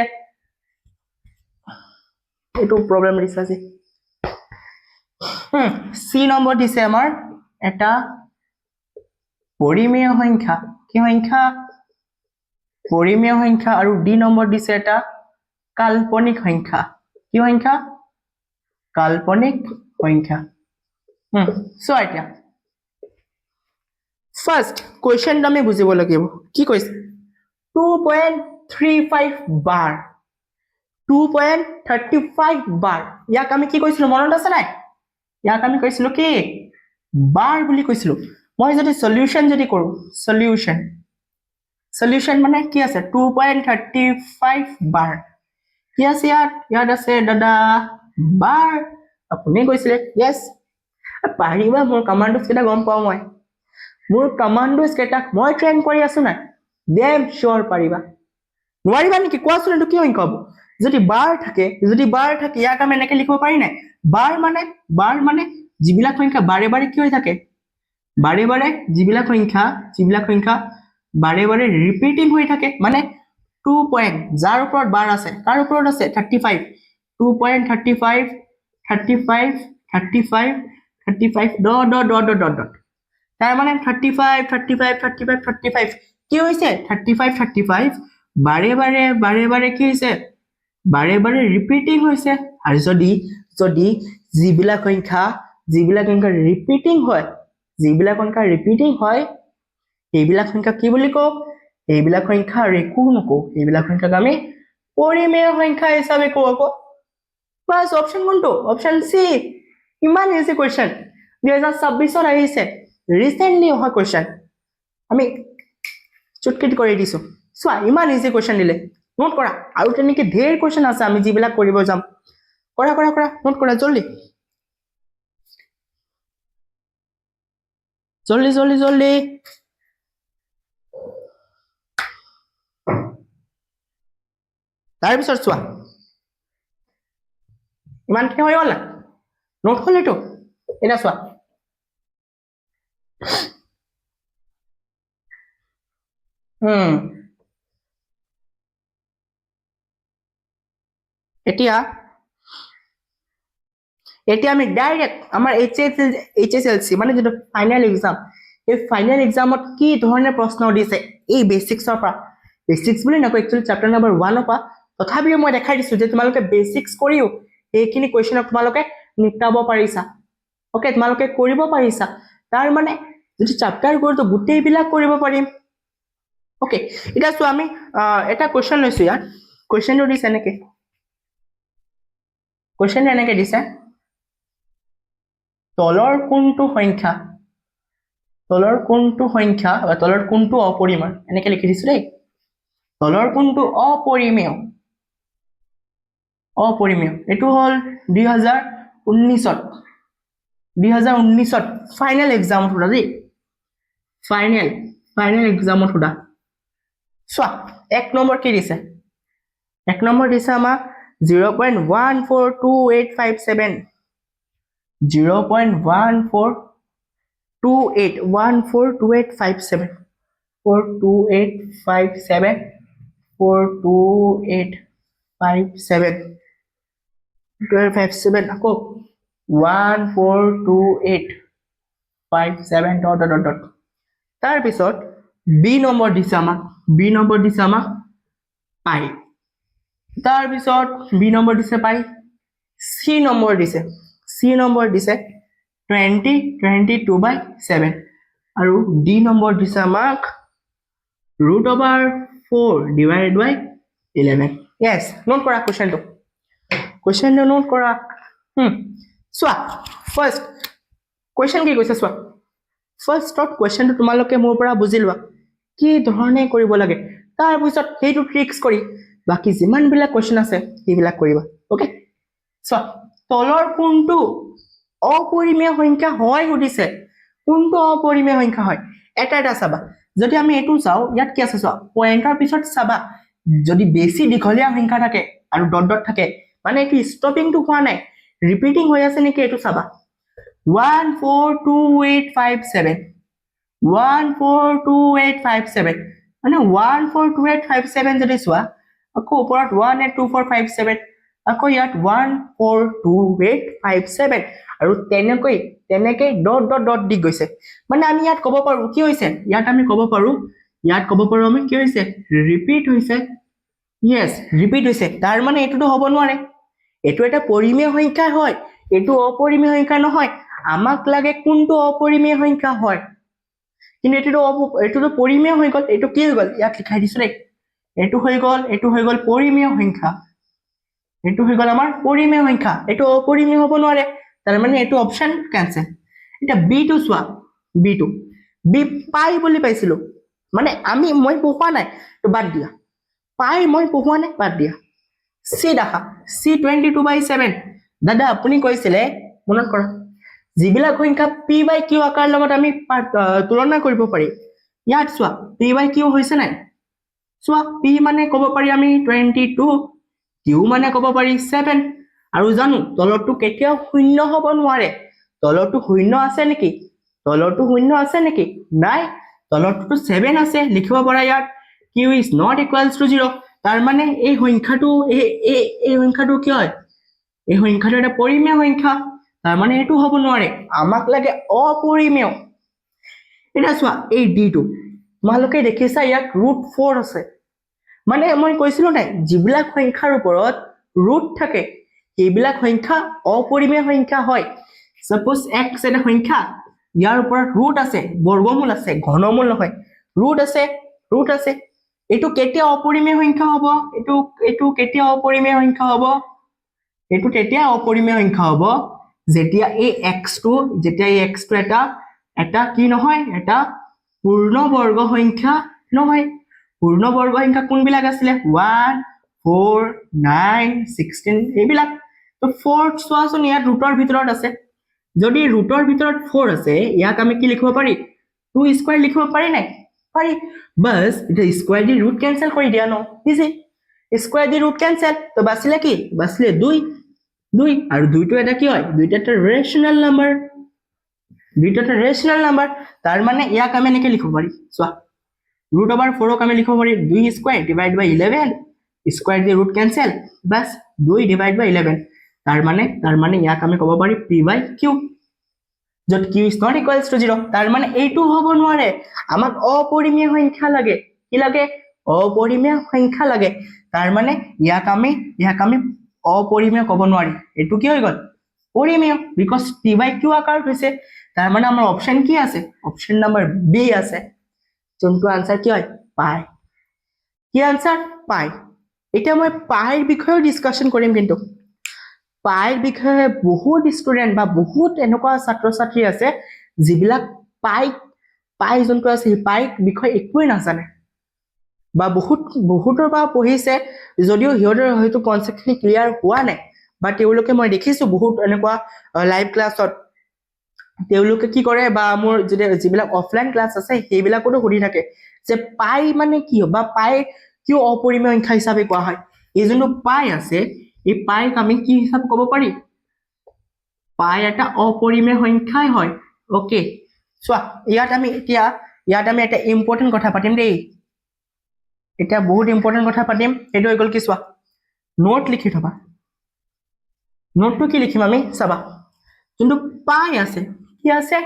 এইটো প্ৰবলেম দিছে আজি সি নম্বৰ দিছে আমাৰ এটা পৰিমেয় সংখ্যা কি সংখ্যা পৰিমেয় সংখ্যা আৰু ডি নম্বৰ দিছে এটা কাল্পনিক সংখ্যা কি সংখ্যা কাল্পনিক সংখ্যা সো এতিয়া ফাৰ্ষ্ট কোৱেশ্চনটো আমি বুজিব লাগিব কি কৈছে 2.35 বাৰ 2.35 বাৰ ইয়াক আমি কি কৈছিলো মনত আছে নাই ইয়াক আমি কৈছিলো কি বাৰ বুলি কৈছিলো মই যদি সলিউশন যদি কৰো সলিউশন মানে কি আছে 2.35 বাৰ কি আছে ইয়াত আছে দাদা বাৰ আপুনি কৈছিলে yes পাৰিবা মোৰ কমান্ডোছ কেটা গম পাও মই মোৰ কমান্ডোছ কেটাক মই ট্ৰেইন কৰি আছো না ডেম শিওৰ পাৰিবা নোৱাৰিবা নেকি কোৱাচোন এইটো কি সংখ্যা হ'ব যদি বাৰ থাকে ইয়াক আমি এনেকৈ লিখিব পাৰি নাই বাৰ মানে যিবিলাক সংখ্যা বাৰে বাৰে কি হৈ থাকে বাৰে বাৰে যিবিলাক সংখ্যা বাৰে বাৰে ৰিপিটিং হৈ থাকে মানে 2 পইণ্ট যাৰ ওপৰত বাৰ আছে তাৰ ওপৰত আছে 35 2.35 ডট তাৰ মানে 35 কি হৈছে 35 বাৰে বাৰে কি হৈছে বাৰে বাৰে ৰিপিটিং হৈছে আৰু যদি যিবিলাক সংখ্যা ৰিপিটিং হয় এইবিলাক সংখ্যা কি বুলি কওঁ এইবিলাক সংখ্যা ৰেকো নকওঁ এইবিলাক সংখ্যাক আমি পৰিমেয় সংখ্যা হিচাপে কওঁ আকৌ বাস অপশন কোনটো অপশন সি ইমান ইজি কোৱেশ্চন 2026ত আহিছে ৰিসেন্টলি অহা কোৱেশ্চন আমি চুটকিট কৰি দিছো চোৱা ইমান ইজি কোৱেশ্চন দিলে নোট কৰা আৰু তেনেকৈ ঢেৰ কোৱেশ্চন আছে আমি যিবিলাক কৰিব যাম কৰা নোট কৰা জলদি তাৰপিছত চোৱা ইমানখিনি হৈ গ'ল না নোট হ'ল এইটো এটা চোৱা এতিয়া আমি ডাইৰেক্ট আমাৰ HSLC মানে যেটো ফাইনাল এক্সাম এই ফাইনাল এক্সামত কি ধৰণে প্ৰশ্ন দিছে এই বেসিক্সৰ পৰা বেসিক্স বুলি নকয় একচুয়ালি চেপ্টাৰ নম্বৰ 1 পৰা তথাপিও মই দেখাই দিছো যে তোমালোকে বেসিক্স কৰিও এইখিনি কোৱেশ্চনক তোমালোকে নিটাব পাৰিছা ওকে তোমালোকে কৰিব পাৰিছা তাৰ মানে যদি চেপ্টাৰ কৰোঁ গোটেই বিলাক কৰিব পাৰিম ওকে এটা চোৱা আমি এটা কোৱেশ্চন লৈছো ইয়াত কোৱেশ্চনটো দিছে এনেকে দিছে তলৰ কোনটো সংখ্যা বা তলৰ কোনটো অপৰিমেয় এনেকে লিখি দিছো দেই তলৰ কোনটো অপৰিমেয় অপৰিমেয় এটো হল 2019 ফাইনেল এক্সামত হোৱা দেই ফাইনেল এক্সামত হোৱা চোৱা এক নম্বৰ কি দিছে এক নম্বৰ দিছে আমাক 0.142857 0.142857 42857 আকৌ 142857 ডট তাৰ পিছত বি নম্বৰ দিছে আমাক পাই তাৰ পিছত বি নম্বৰ দিছে পাই সি নম্বৰ দিছে 20/7 আৰু ডি নম্বৰ দিছে আমাক √4/11 yes নোট কৰা কোৱেশ্চনটো নোট কৰা চোৱা ফাৰ্স্ট কোৱেশ্চন কি কৈছে চোৱা ফাৰ্স্টত কোৱেশ্চনটো তোমালোকে মোৰ পৰা বুজি লোৱা কি ধৰণে কৰিব লাগে তাৰ পিছত হেইটো ট্ৰিক্স কৰি বাকি যিমান বিলাক কোৱেশ্চন আছে সেইবিলাক কৰিবা ওকে চোৱা তলৰ কোনটো অপৰিমেয় সংখ্যা হয় সুধিছে কোনটো অপৰিমেয় সংখ্যা হয় এটা চাবা যদি আমি এটো চাও ইয়াত কি আছে চোৱা পয়েন্টৰ পিছত চাবা যদি বেছি দীঘলীয়া সংখ্যা থাকে আৰু ডট থাকে মানে কি ষ্টপিংটো হোৱা নাই ৰিপিটিং হৈ আছে নেকি এটো চাবা 142857 মানে 142857 যদি চোৱা আকৌ ওপৰত 182457 আকৌ ইয়াত 142857 আৰু তেনেকৈ ডট দি গৈছে মানে আমি ইয়াত ক'ব পাৰো কি হৈছে ইয়াত আমি ক'ব পাৰো আমি কি হৈছে ৰিপিট হৈছে yes ৰিপিট হৈছে তাৰ মানে এটোটো হ'ব নোৱাৰে এটো এটা পৰিমেয় সংখ্যা হয় এটো অপৰিমেয় সংখ্যা নহয় আমাক লাগে কোনটো অপৰিমেয় সংখ্যা হয় কিন্তু এটোটো পৰিমেয় হৈ গল এটো কি হৈ গল ইয়াত লিখাই দিছো দেই এটো হৈ গল পৰিমেয় সংখ্যা এটো হৈ গল আমাৰ পৰিমেয় সংখ্যা এটো অপৰিমেয় হ'ব নোৱাৰে তাৰ মানে এটো অপচন ক্যান্সেল এটা বি টু চোৱা বি পাই বুলি পাইছিলো মানে মই পঢ়োৱা নাই তো বাদ দিয়া পাই মই পঢ়োৱা নাই বাদ দিয়া সি দেখা সি 22/7 দাদা আপুনি কৈছিলে মনত কৰা যিবিলাক সংখ্যা p by q আকাৰ লগত আমি তুলনা কৰিব পাৰি ইয়াত চোৱা p by q হৈছে নাই চোৱা p মানে ক'ব পাৰি আমি 22 q মানে ক'ব পাৰি 7 আৰু জানো তলৰটো কেতিয়াও শূন্য হ'ব নোৱাৰে তলৰটো শূন্য আছে নেকি নাই তলৰটো 7 আছে লিখিব পৰা ইয়াত q is not equals to 0 তাৰ মানে এই সংখ্যাটো কি হয় এই সংখ্যাটো এটা পৰিমেয় সংখ্যা তাৰ মানে এটো হ'ব নোৱাৰে আমাক লাগে অপৰিমেয় এটা চোৱা এই d2 তোমালোকে দেখিছা ইয়াত √4 আছে মানে মই কৈছিলো নাই যিবিলাক সংখ্যাৰ ওপৰত ৰুট থাকে এইবিলাক সংখ্যা অপৰিমেয় সংখ্যা হয় সাপোজ x এটা সংখ্যা ইয়াৰ ওপৰত ৰুট আছে বৰ্গমূল আছে ঘনমূল নহয় ৰুট আছে এটো কেতিয়া অপৰিমেয় সংখ্যা হ'ব এটো কেতিয়া অপৰিমেয় সংখ্যা হ'ব এটো তেতিয়া অপৰিমেয় সংখ্যা হ'ব যেতিয়া এই x টো এটা কি নহয় এটা পূৰ্ণবৰ্গ সংখ্যা নহয় পূৰ্ণবৰ্গ সংখ্যা কোনবিলাক আছিলে 1 4 9 16 এইবিলাক তো 4 চোৱাচোন ইয়াত ৰুটৰ ভিতৰত আছে যদি ৰুটৰ ভিতৰত 4 আছে ইয়াক আমি কি লিখিব পাৰি 2 স্কয়াৰ লিখিব পাৰি নাই পাৰি বাস এটা স্কয়াৰ দি ৰুট ক্যান্সেল কৰি দিয়া ন ইজি স্কয়াৰ দি ৰুট ক্যান্সেল তো বাছিলে কি 2 আৰু 2 টো এটা কি হয় দুইটা এটা ৰেশনাল নাম্বাৰ তাৰ মানে ইয়াক আমি এনেকে লিখিব পাৰি চোৱা √4 ক আমি লিখিব পাৰি 2 স্কয়াৰ ডিভাইড বাই 11 স্কয়াৰ দি ৰুট ক্যান্সেল বাস 2 ডিভাইড বাই 11 তাৰ মানে ইয়াক আমি ক'ব পাৰি p by q যত q is not equals to 0 তাৰ মানে এইটো হ'ব নোৱাৰে আমাক অপৰিমেয় সংখ্যা লাগে কি লাগে অপৰিমেয় সংখ্যা লাগে তাৰ মানে ইয়াক আমি অপৰিমেয় ক'ব নোৱাৰি এটো কি হৈ গল পৰিমেয় because p by q আকাৰ হৈছে তাৰ মানে আমাৰ অপচন কি আছে অপচন নাম্বাৰ বি আছে যোনটো আনসাৰ কি হয় পাই কি আনসাৰ পাই এটা মই পাইৰ বিষয়ে ডিসকাশন কৰিম কিন্তু পাইৰ বিষয়ে বহুত ষ্টুডেন্ট বা বহুত এনেকুৱা ছাত্ৰ ছাত্ৰী আছে যিবিলাক পাই যোনটো আছে পাই বিষয়ে একোৱে নাজানে বা বহুতৰ পৰা পঢ়িছে যদিও সিহঁতৰ হয়তো কনচেপ্টখিনি ক্লিয়াৰ হোৱা নাই বা তেওঁলোকে মই দেখিছোঁ বহুত এনেকুৱা লাইভ ক্লাছত তেওঁলোকে কি কৰে বা মোৰ যিবিলাক অফলাইন ক্লাছ আছে সেইবিলাকতো সুধি থাকে যে পাই মানে কি বা পাই কিয় অপৰিমেয় সংখ্যা হিচাপে কোৱা হয় এই যোনটো পাই আছে এই পাইক আমি কি হিচাপে ক'ব পাৰি পাই এটা অপৰিমেয় সংখ্যাই হয় ওকে চোৱা ইয়াত আমি এটা ইম্পৰ্টেণ্ট কথা পাতিম দেই এতিয়া বহুত ইম্পৰ্টেণ্ট কথা পাতিম সেইটো হৈ গ'ল কি চোৱা নোট লিখি থবা নোটটো কি লিখিম আমি চাবা যোনটো পাই আছে কি আছে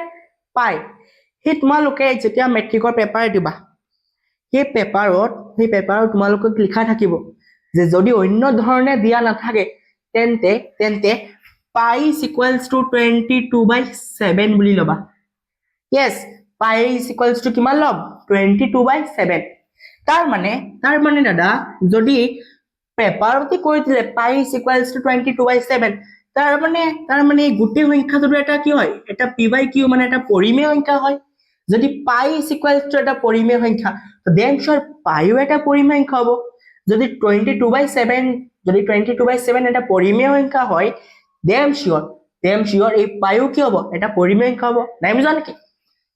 পাই সেই তোমালোকে যেতিয়া মেট্ৰিকৰ পেপাৰ দিবা সেই পেপাৰত তোমালোকক লিখা থাকিব যে যদি অন্য ধৰণে দিয়া নাথাকে তেন্তে পাই ইজ ইকুৱেলছ টু 22/7 বুলি ল'বা yes পাই ইজ ইকুৱেলছ টু কিমান ল'ম 22/7 তাৰ মানে দাদা যদি পেপাৰতে কৈ দিলে পাই ইজ ইকুৱেলছ টু 22/7 তাৰ মানে গোটেই সংখ্যাটো এটা কি হয় এটা পি বাই কিউ মানে এটা পৰিমেয় সংখ্যা হয় যদি পাই ইজ ইকুৱেলছ টু এটা পৰিমেয় সংখ্যা দেন শিওৰ পাইও এটা পৰিমেয় সংখ্যা হ'ব যদি 22/7 এটা পৰিমেয় সংখ্যা হয় দেন শিওৰ এই পাইও কি হ'ব এটা পৰিমেয় সংখ্যা হ'ব নাই বুজা নেকি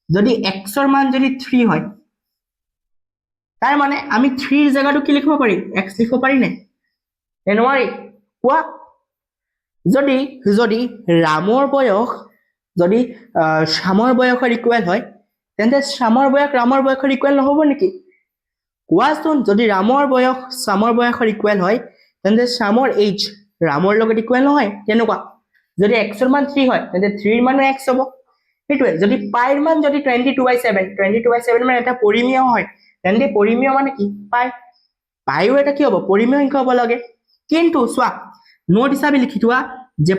যদি xৰ মান যদি 3 হয় তাৰ মানে আমি 3 ৰ জায়গাটো কি লিখিব পাৰি x লিখিব পাৰি নে নোৱাৰি কোৱা যদি ৰামৰ বয়স যদি শ্যামৰ বয়সৰ ইকুৱেল হয় তেন্তে শ্যামৰ বয়স ৰামৰ বয়সৰ ইকুৱেল নহ'ব নেকি কোৱাচোন যদি ৰামৰ বয়স শ্যামৰ বয়সৰ ইকুৱেল হয় তেন্তে শ্যামৰ এইজ ৰামৰ লগত ইকুৱেল নহয় কেনেকুৱা যদি xৰ মান 3 হয় তেন্তে 3 ৰ মানো x হ'ব সেইটোৱে যদি পাইৰ মান যদি 22/7 মানে এটা পৰিমেয় হয় তেন্তে পৰিমেয় মানে কি পাইও এটা কি হ'ব পৰিমেয় সংখ্যা হ'ব লাগে কিন্তু চোৱা নোট হিচাপে লিখি থোৱা যে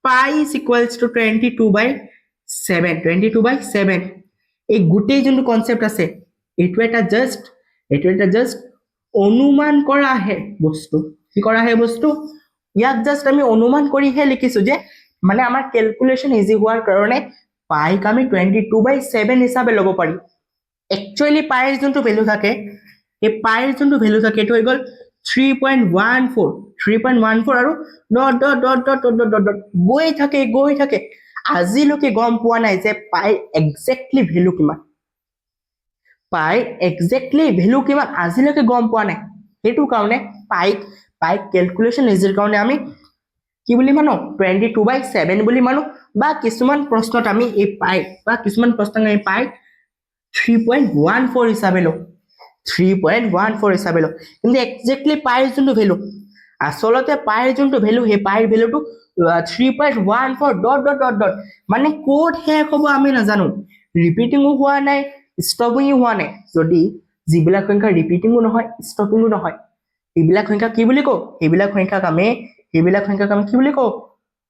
পাই ইজ ইকুৱেলছ টু 22/7 এই গোটেই যোনটো কনচেপ্ট আছে এইটো এটা জাষ্ট অনুমান কৰাহে বস্তু কি কৰাহে বস্তু ইয়াক জাষ্ট আমি অনুমান কৰিহে লিখিছো যে মানে আমাৰ ক্যালকুলেশন ইজি হোৱাৰ কাৰণে পাইক আমি 22/7 হিচাপে ল'ব পাৰি একচুয়ালি পাইৰ যোনটো ভ্যালু থাকে এই পাইৰ যোনটো ভ্যালু থাকে এইটো হৈ গ'ল 3.14 আৰু ডট গৈ থাকে আজিলৈকে গম পোৱা নাই যে পাইৰ এক্স্যাক্টলি ভ্যালু কিমান আজিলৈকে গম পোৱা নাই সেইটো কাৰণে পাইক ক্যালকুলেশন ইজিৰ কাৰণে আমি কি বুলি মানো 22/7 বুলি মানো বা কিছুমান প্ৰশ্নত আমি এই পাই বা কিছুমান প্ৰশ্নত আমি পাই 3.14 হিচাপে লওঁ 3.14 হিচাপে লওঁ কিন্তু এক্স্যাক্টলি পাইৰ যোনটো ভ্যালু আসলতে পাইৰ যোনটো ভ্যালু হে পাইৰ ভ্যালুটো 3.14 ডট মানে কোড শেষ হ'ব আমি নাজানো ৰিপিটিংও হোৱা নাই ষ্টপিংও হোৱা নাই যদি যিবিলাক সংখ্যা ৰিপিটিংও নহয় ষ্টপিংও নহয় এইবিলাক সংখ্যা কি বুলি কওঁ এইবিলাক সংখ্যাক আমি কি বুলি কওঁ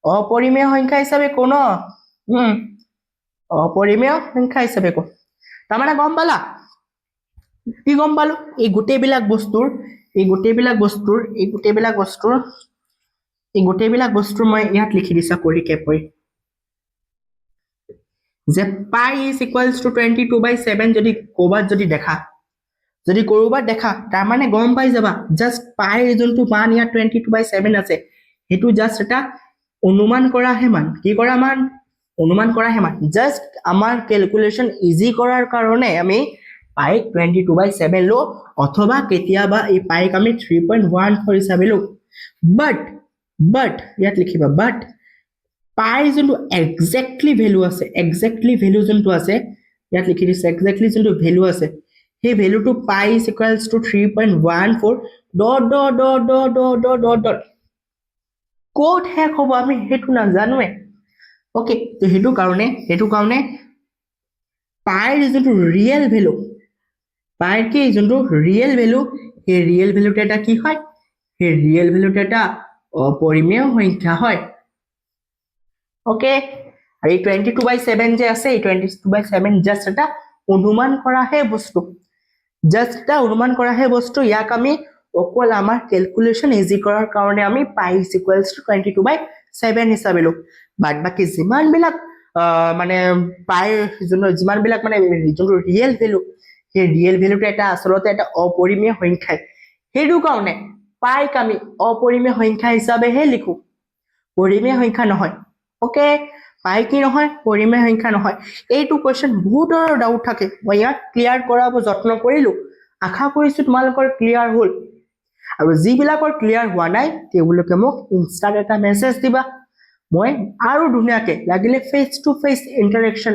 অপৰিমেয় সংখ্যা হিচাপে কওঁ ন অপৰিমেয় সংখ্যা হিচাপে কওঁ তাৰমানে গম পালা কি গম পালো এই গোটেইবিলাক বস্তুৰ মই ইয়াত লিখি দিছা কৰি কেপৰি যে পাই ইজ ইকুৱেলছ টু 22/7 যদি কৰবাত দেখা তাৰমানে গম পাই যাবা জাষ্ট পাইৰ যোনটো মান ইয়াত 22/7 আছে সেইটো জাষ্ট এটা অনুমান কৰাহে মান কি কৰা মান অনুমান কৰাহে মান জাষ্ট আমাৰ ক্যালকুলেশন ইজি কৰাৰ কাৰণে আমি পাইক 22/7 লো অথবা কেতিয়াবা এই পাইক আমি 3.14 হিচাপে লো বাট ইয়াত লিখিবা বাট পাইৰ যোনটো এক্স্যাক্টলি ভ্যালু যোনটো আছে ইয়াত লিখি দিছে এক্স্যাক্টলি যোনটো ভ্যালু আছে সেই ভ্যালুটো পাই is equals to 3.14 dot code শেষ হ'ব আমি সেইটো নাজানোৱে ওকে তো সেইটো কাৰণে পাইৰ যোনটো ৰিয়েল ভ্যালু পাইৰ কি যোনটো ৰিয়েল ভ্যালু সেই ৰিয়েল ভ্যালুটো এটা কি হয় সেই ৰিয়েল ভ্যালুটো এটা অপৰিমেয় সংখ্যা হয় ওকে আৰু এই 22/7 যে আছে এই 22/7 জাষ্ট এটা অনুমান কৰাহে বস্তু ইয়াক আমি অকল আমাৰ ক্যালকুলেশন ইজি কৰাৰ কাৰণে আমি পাই ইজ ইকুৱেলছ টু 22/7 হিচাপে লওঁ বাট বাকি যিমান বিলাক মানে পাইৰ যিমান বিলাক মানে যোনটো ৰিয়েল ভ্যালু সেই ৰিয়েল ভ্যালুটো এটা আসলতে এটা অপৰিমেয় সংখ্যা হেতু কাৰণে পাইক আমি অপৰিমেয় সংখ্যা হিচাপেহে লিখো পৰিমেয় সংখ্যা নহয় ওকে পাই কি নহয় পৰিমেয় সংখ্যা নহয় এইটো কোৱেশ্চন বহুতৰ ডাউট থাকে মই ইয়াত ক্লিয়াৰ কৰাব যত্ন কৰিলো আশা কৰিছো তোমালোকৰ ক্লিয়াৰ হ'ল আৰু যিবিলাকৰ ক্লিয়াৰ হোৱা নাই তেওঁলোকে মোক ইনষ্টাত এটা মেছেজ দিবা মই আৰু ধুনীয়াকে লাগিলে ফেস টু ফেস ইন্টাৰেকশন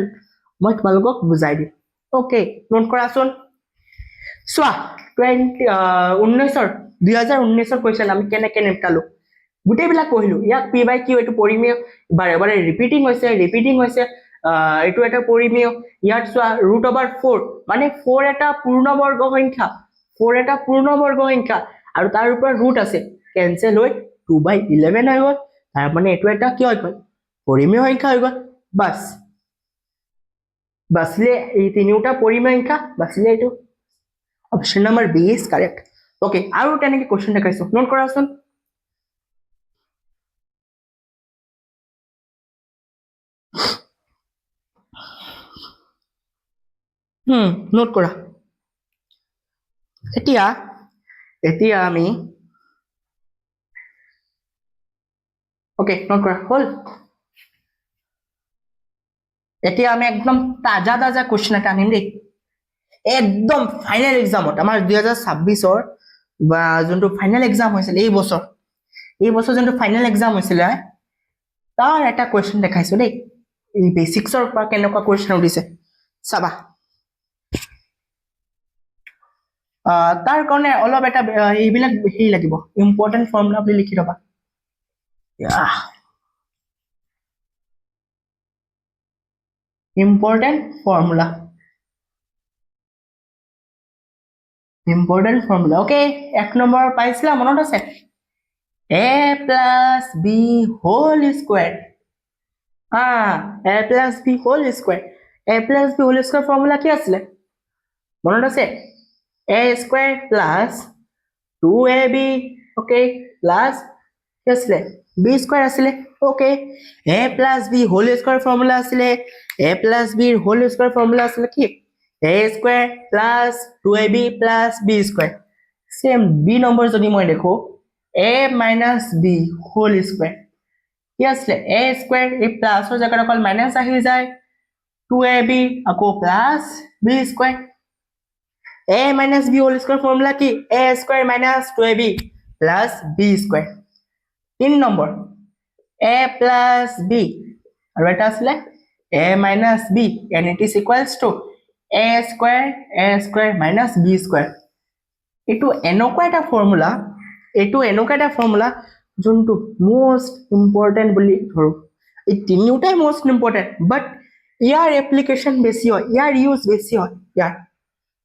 মই তোমালোকক বুজাই দিম ওকে নোট কৰাচোন সোৱা 2019 কোৱেশ্চন আমি কেনেকে নিপটালো গুটেইবিলাক কহিলো ইয়াক পি বাই কিউ এটো পৰিমেয় বাৰে বাৰে ৰিপিটিং হৈছে এটো এটা পৰিমেয় ইয়াত সোৱা √4 মানে 4 এটা পূৰ্ণবৰ্গ সংখ্যা 4 এটা পূৰ্ণবৰ্গ সংখ্যা আৰু তাৰ ওপৰত ৰুট আছে কেনসেল হৈ 2/11 হৈ গল তাৰ মানে এটো এটা কি হৈ গল পৰিমেয় সংখ্যা হৈ গল বাসলে এই তিনিটা পৰিমেয় সংখ্যা বাসলে এটো option number B is correct okay আৰু তেনেকে কোৱেশ্চন দেখাইছো নোট কৰাচোন নোট কৰা এতিয়া আমি ওকে নোট কৰা হল এতিয়া আমি একদম তাজা কোৱেশ্চন এটা আনিম দেই একদম ফাইনাল এক্সামত আমাৰ 2026 ৰ বা যোনটো ফাইনাল এক্সাম হৈছিল এই বছৰ যোনটো ফাইনাল এক্সাম হৈছিল তাৰ এটা কোৱেশ্চন দেখাইছো দেই এই বেসিক্সৰ পৰা কেনেকুৱা কোৱেশ্চন উঠিছে চাবা তাৰ কাৰণে অলপ এটা এইবিলাক হেৰি লাগিব ইম্পৰ্টেন্ট ফৰ্মুলা বুলি লিখি ৰবা ইম্পৰ্টেন্ট ফৰ্মুলা ওকে এক নম্বৰ পাইছিলা মনত আছে a plus b whole square a plus b whole square formula কি আছিল মনত আছে a square plus 2ab okay plus কি আছিল b square আছিল okay a plus b whole square formula আছিল a plus b whole square formula আছিল কি a square plus 2ab plus b square same b number যদি মই দেখো a minus b whole square কি আছিল a square এই প্লাসৰ জায়গাত অকল মাইনাস আহি যায় 2ab আকৌ plus b square a minus b whole square formula কি a square minus 2ab plus b square 3 number a plus b আৰু এটা আছিল a minus b and it is equals to a square minus b square এটো এনেকুৱা এটা formula যোনটো most important বুলি ধৰো এই তিনিটাই মোস্ট ইম্পৰ্টেন্ট বাট ইয়াৰ এপ্লিকেশন বেছি হয় ইয়াৰ ইউজ বেছি হয় ইয়াৰ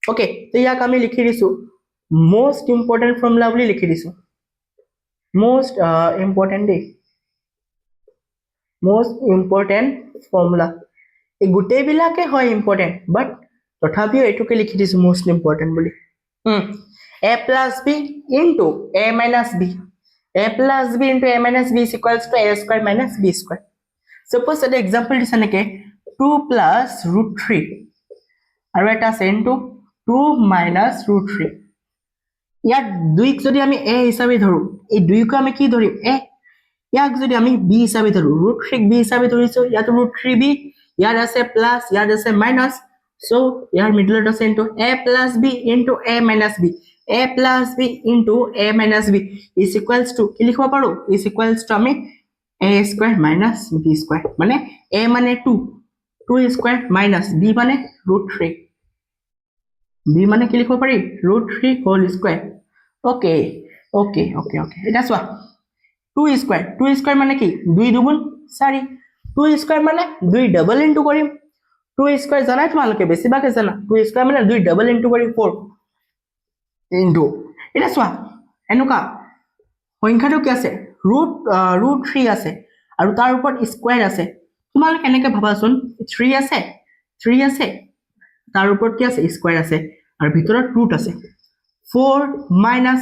ওকে তো ইয়াক আমি লিখি দিছো মোস্ট ইম্পৰ্টেন্ট ফৰ্মুলা বুলি লিখি দিছো মোস্ট ইম্পৰ্টেন্ট ফৰ্মুলা এই গোটেই বিলাকে হয় ইম্পৰ্টেন্ট বাট তথাপিও এটোকে লিখি দিছো মোস্ট ইম্পৰ্টেন্ট বুলি a plus b into a minus b into a minus b is equals to a square minus b square suppose an example is like 2 plus root 3 আৰু এটা আছে into 2 minus root 3 ইয়াক দুইক যদি আমি a হিচাপে ধৰো এই দুইক আমি কি ধৰিম a ইয়াক যদি আমি b হিচাপে ধৰো root 3 b হিচাপে ধৰিছো ইয়াত root 3b ইয়াত আছে প্লাস ইয়াত আছে মাইনাস so ইয়াৰ মিডলত আছে into a plus b into a minus b a plus b into a minus b is equals to কি লিখিব পাৰো is equals to আমি a square minus b square মানে a মানে 2 square minus b মানে root 3 b মানে কি লিখিব পাৰি root 3 whole square okay এটা চোৱা 2 square মানে কি 2 দুগুণ 4 2 square মানে 2 ডাবল ইনটু কৰিম 2 square জানাই তোমালোকে বেছিভাগে জানা 2 square মানে 2 ডাবল ইনটু কৰি 4 ইনটু এটা চোৱা এনেকুৱা সংখ্যাটো কি আছে root 3 আছে আৰু তাৰ ওপৰত স্কয়াৰ আছে তোমালোকে কেনেকৈ ভাবাচোন 3 আছে তাৰ ওপৰত কি আছে স্কয়াৰ আছে আৰু ভিতৰত ৰুট আছে 4 মাইনাস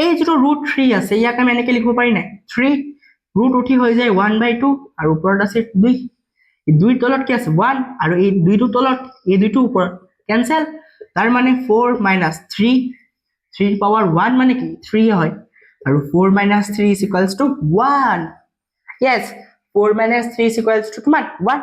এই যেটো √3 আছে ইয়াক আমি এনেকৈ লিখিব পাৰি নাই 3 ৰুট উঠি হৈ যায় 1/2 আৰু ওপৰত আছে 2 এই দুই তলত কি আছে 1 আৰু এই দুইটো তলত এই দুইটো ওপৰত ক্যান্সেল তাৰ মানে 4 minus 3 3 power 1 মানে কি 3 হয় আৰু 4 minus 3 is equals to 1 yes 4 minus 3 is equals to কিমান 1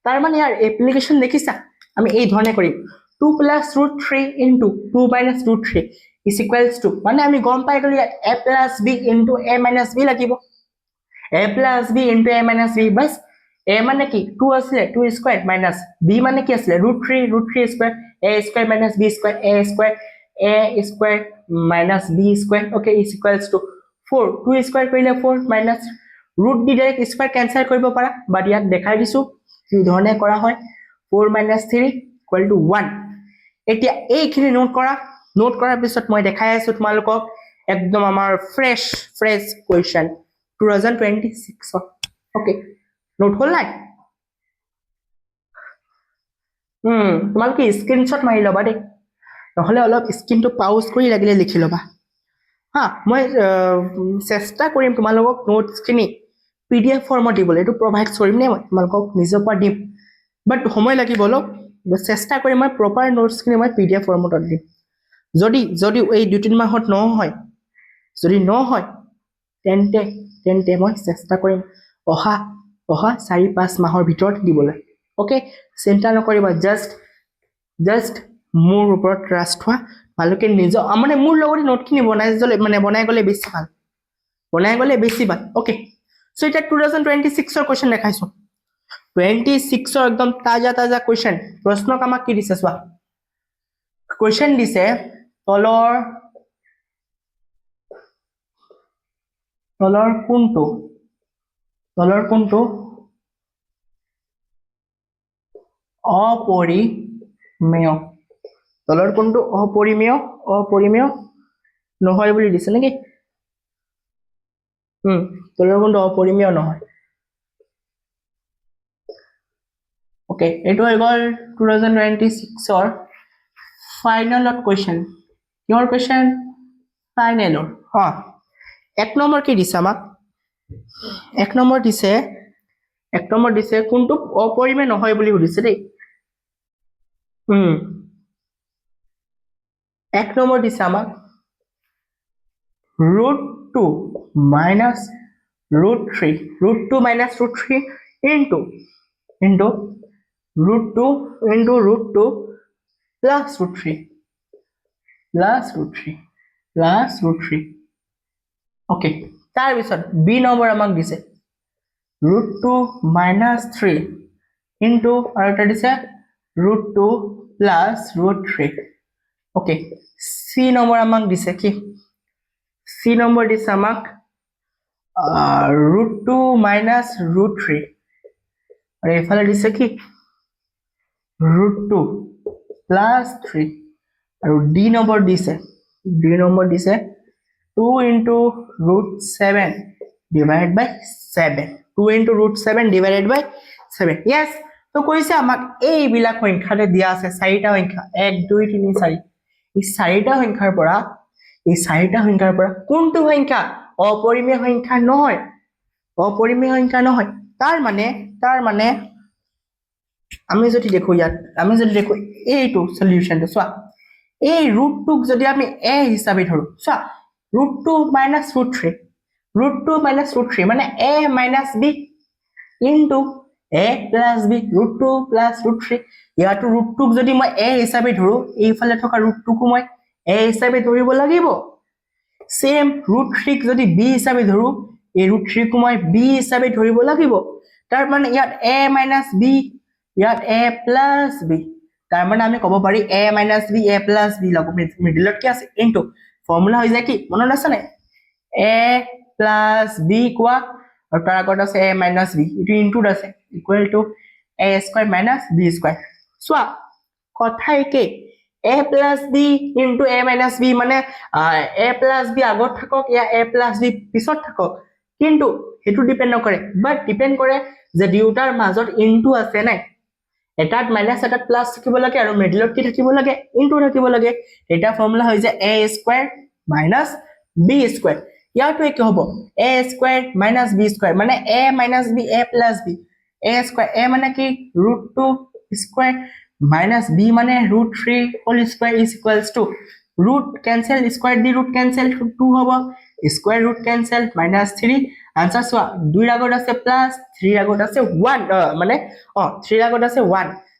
তাৰ মানে ইয়াৰ এপ্লিকেশন দেখিছা আমি এই ধৰণে কৰিম 2 plus root 3 into 2 minus root 3 is equals to মানে আমি গম পাই গলি a plus b into a minus b লাগিব a plus b into a minus b bas a মানে কি 2 আসলে 2 square minus b মানে কি আসলে √3 square a square minus b square a square minus b square okay is equals to 4 2 square কৰিলে 4 minus root b direct square cancel কৰিব পাৰা বাট ইয়াত দেখাই দিছো কি ধৰণে কৰা হয় 4 minus 3 equal to 1 এতিয়া এইখিনি নোট কৰাৰ পিছত মই দেখাই আছো তোমালোকক একদম আমাৰ ফ্ৰেশ কোৱেশ্চন 2026 ওকে নোট হল নাই তোমালোকে স্ক্ৰিনশ্বট মাৰি লবা দেই নহলে অলপ স্ক্ৰিনটো পাউজ কৰি লাগিলে লিখি লবা হা মই চেষ্টা কৰিম তোমালোকক নোটছখিনি পিডিএফ ফৰ্মত দিবলৈ এইটো প্ৰভাইড কৰিম নে মই তোমালোকক নিজৰ পৰা দিম বাট সময় লাগিব অলপ চেষ্টা কৰিম মই প্ৰপাৰ নোটছখিনি মই পিডিএফ ফৰ্মত দিম যদি এই 2-3 মাহত নহয় যদি নহয় তেন্তে মই চেষ্টা কৰিম অহা 4-5 মাহৰ ভিতৰত দিবলৈ ওকে চিন্তা নকৰিবা জাস্ট মোৰ ওপৰত ট্ৰাষ্ট হোৱা ভালকে নিজৰ মানে মোৰ লগতে নোটখিনি বনাই গলে বেছি ভাল ওকে সো এটা 2026 ৰ কোৱেশ্চন দেখাইছো 26 ৰ একদম তাজা কোৱেশ্চন প্ৰশ্ন আমাক কি দিছে চোৱা কোৱেশ্চন দিছে তলৰ কোনটো অপৰিমেয় নহয় বুলি দিছে নেকি তলৰ কোনটো অপৰিমেয় নহয় ওকে এটো হৈ গল 2026 ৰ ফাইনালত কোৱেশ্চন কিহৰ কোৱেশ্চন ফাইনালৰ হা এক নম্বৰ কি দিছে আমাক এক নম্বৰ দিছে কোনটো অপৰিমেয় নহয় বুলি সুধিছে দেই এক নম্বৰ দিছে আমাক √2 minus √3 into √2 plus √3 okay তাৰ পিছত বি নম্বৰ আমাক দিছে √2 minus 3 into আৰু এটা দিছে √2 plus √3 okay সি নম্বৰ আমাক দিছে কি সি নম্বৰ দিছে আমাক √2 minus √3 আৰু এফালে দিছে কি √2 plus 3 আৰু ডি নম্বৰ দিছে 2 into √7 divided by 7 2 into √7 divided by 7 yes তো কৈছে আমাক এই বিলাক সংখ্যাতে দিয়া আছে চাৰিটা সংখ্যা 1 2 3 4 এই চাৰিটা সংখ্যাৰ পৰা কোনটো সংখ্যা অপৰিমেয় সংখ্যা নহয় তাৰ মানে আমি যদি দেখো এইটো সলিউশনটো চোৱা এই √2 যদি আমি a হিচাপে ধৰো চোৱা √2 minus √3 মানে a minus b into a plus b √2 plus √3 ইয়াটো √2 যদি মই a হিচাপে ধৰো এইফালে থকা √2 কো মই a হিচাপে ধৰিব লাগিব সেম √3 যদি b হিচাপে ধৰো এই √3 কো মই b হিচাপে ধৰিব লাগিব তাৰ মানে ইয়াত a minus b ইয়াত a plus b তাৰ মানে আমি ক'ব পাৰি a minus b a plus b লাগো মিডলত কি আছে ইনটু ফৰ্মুলা হৈ যায় কি মনত আছে নাই a plus b কোৱা আৰু তাৰ আগত আছে a minus b ইটো ইনটু আছে equal to a square minus b square চোৱা কথা একে a plus b into a minus b মানে a plus b আগত থাকক ইয়া a plus b পিছত থাকক কিন্তু হেতু ডিপেন্ড নকৰে বাট ডিপেন্ড কৰে যে দুটাৰ মাজত ইনটু আছে নাই এটাত মাইনাস এটাত প্লাস থাকিব লাগে আৰু মিডলত কি থাকিব লাগে ইনটু থাকিব লাগে এটা ফৰ্মুলা হৈ যায় a square minus b square ইয়াটো কি হ'ব a square minus b square মানে a minus b a plus b a square a মানে কি √2 স্কয়াৰ minus b মানে root 3 whole square is equals to root cancel square di root cancel 2 hobo square root cancel minus 3 answer so 2 ৰ আগত আছে plus 3 ৰ আগত আছে 1 মানে 3 ৰ আগত আছে 1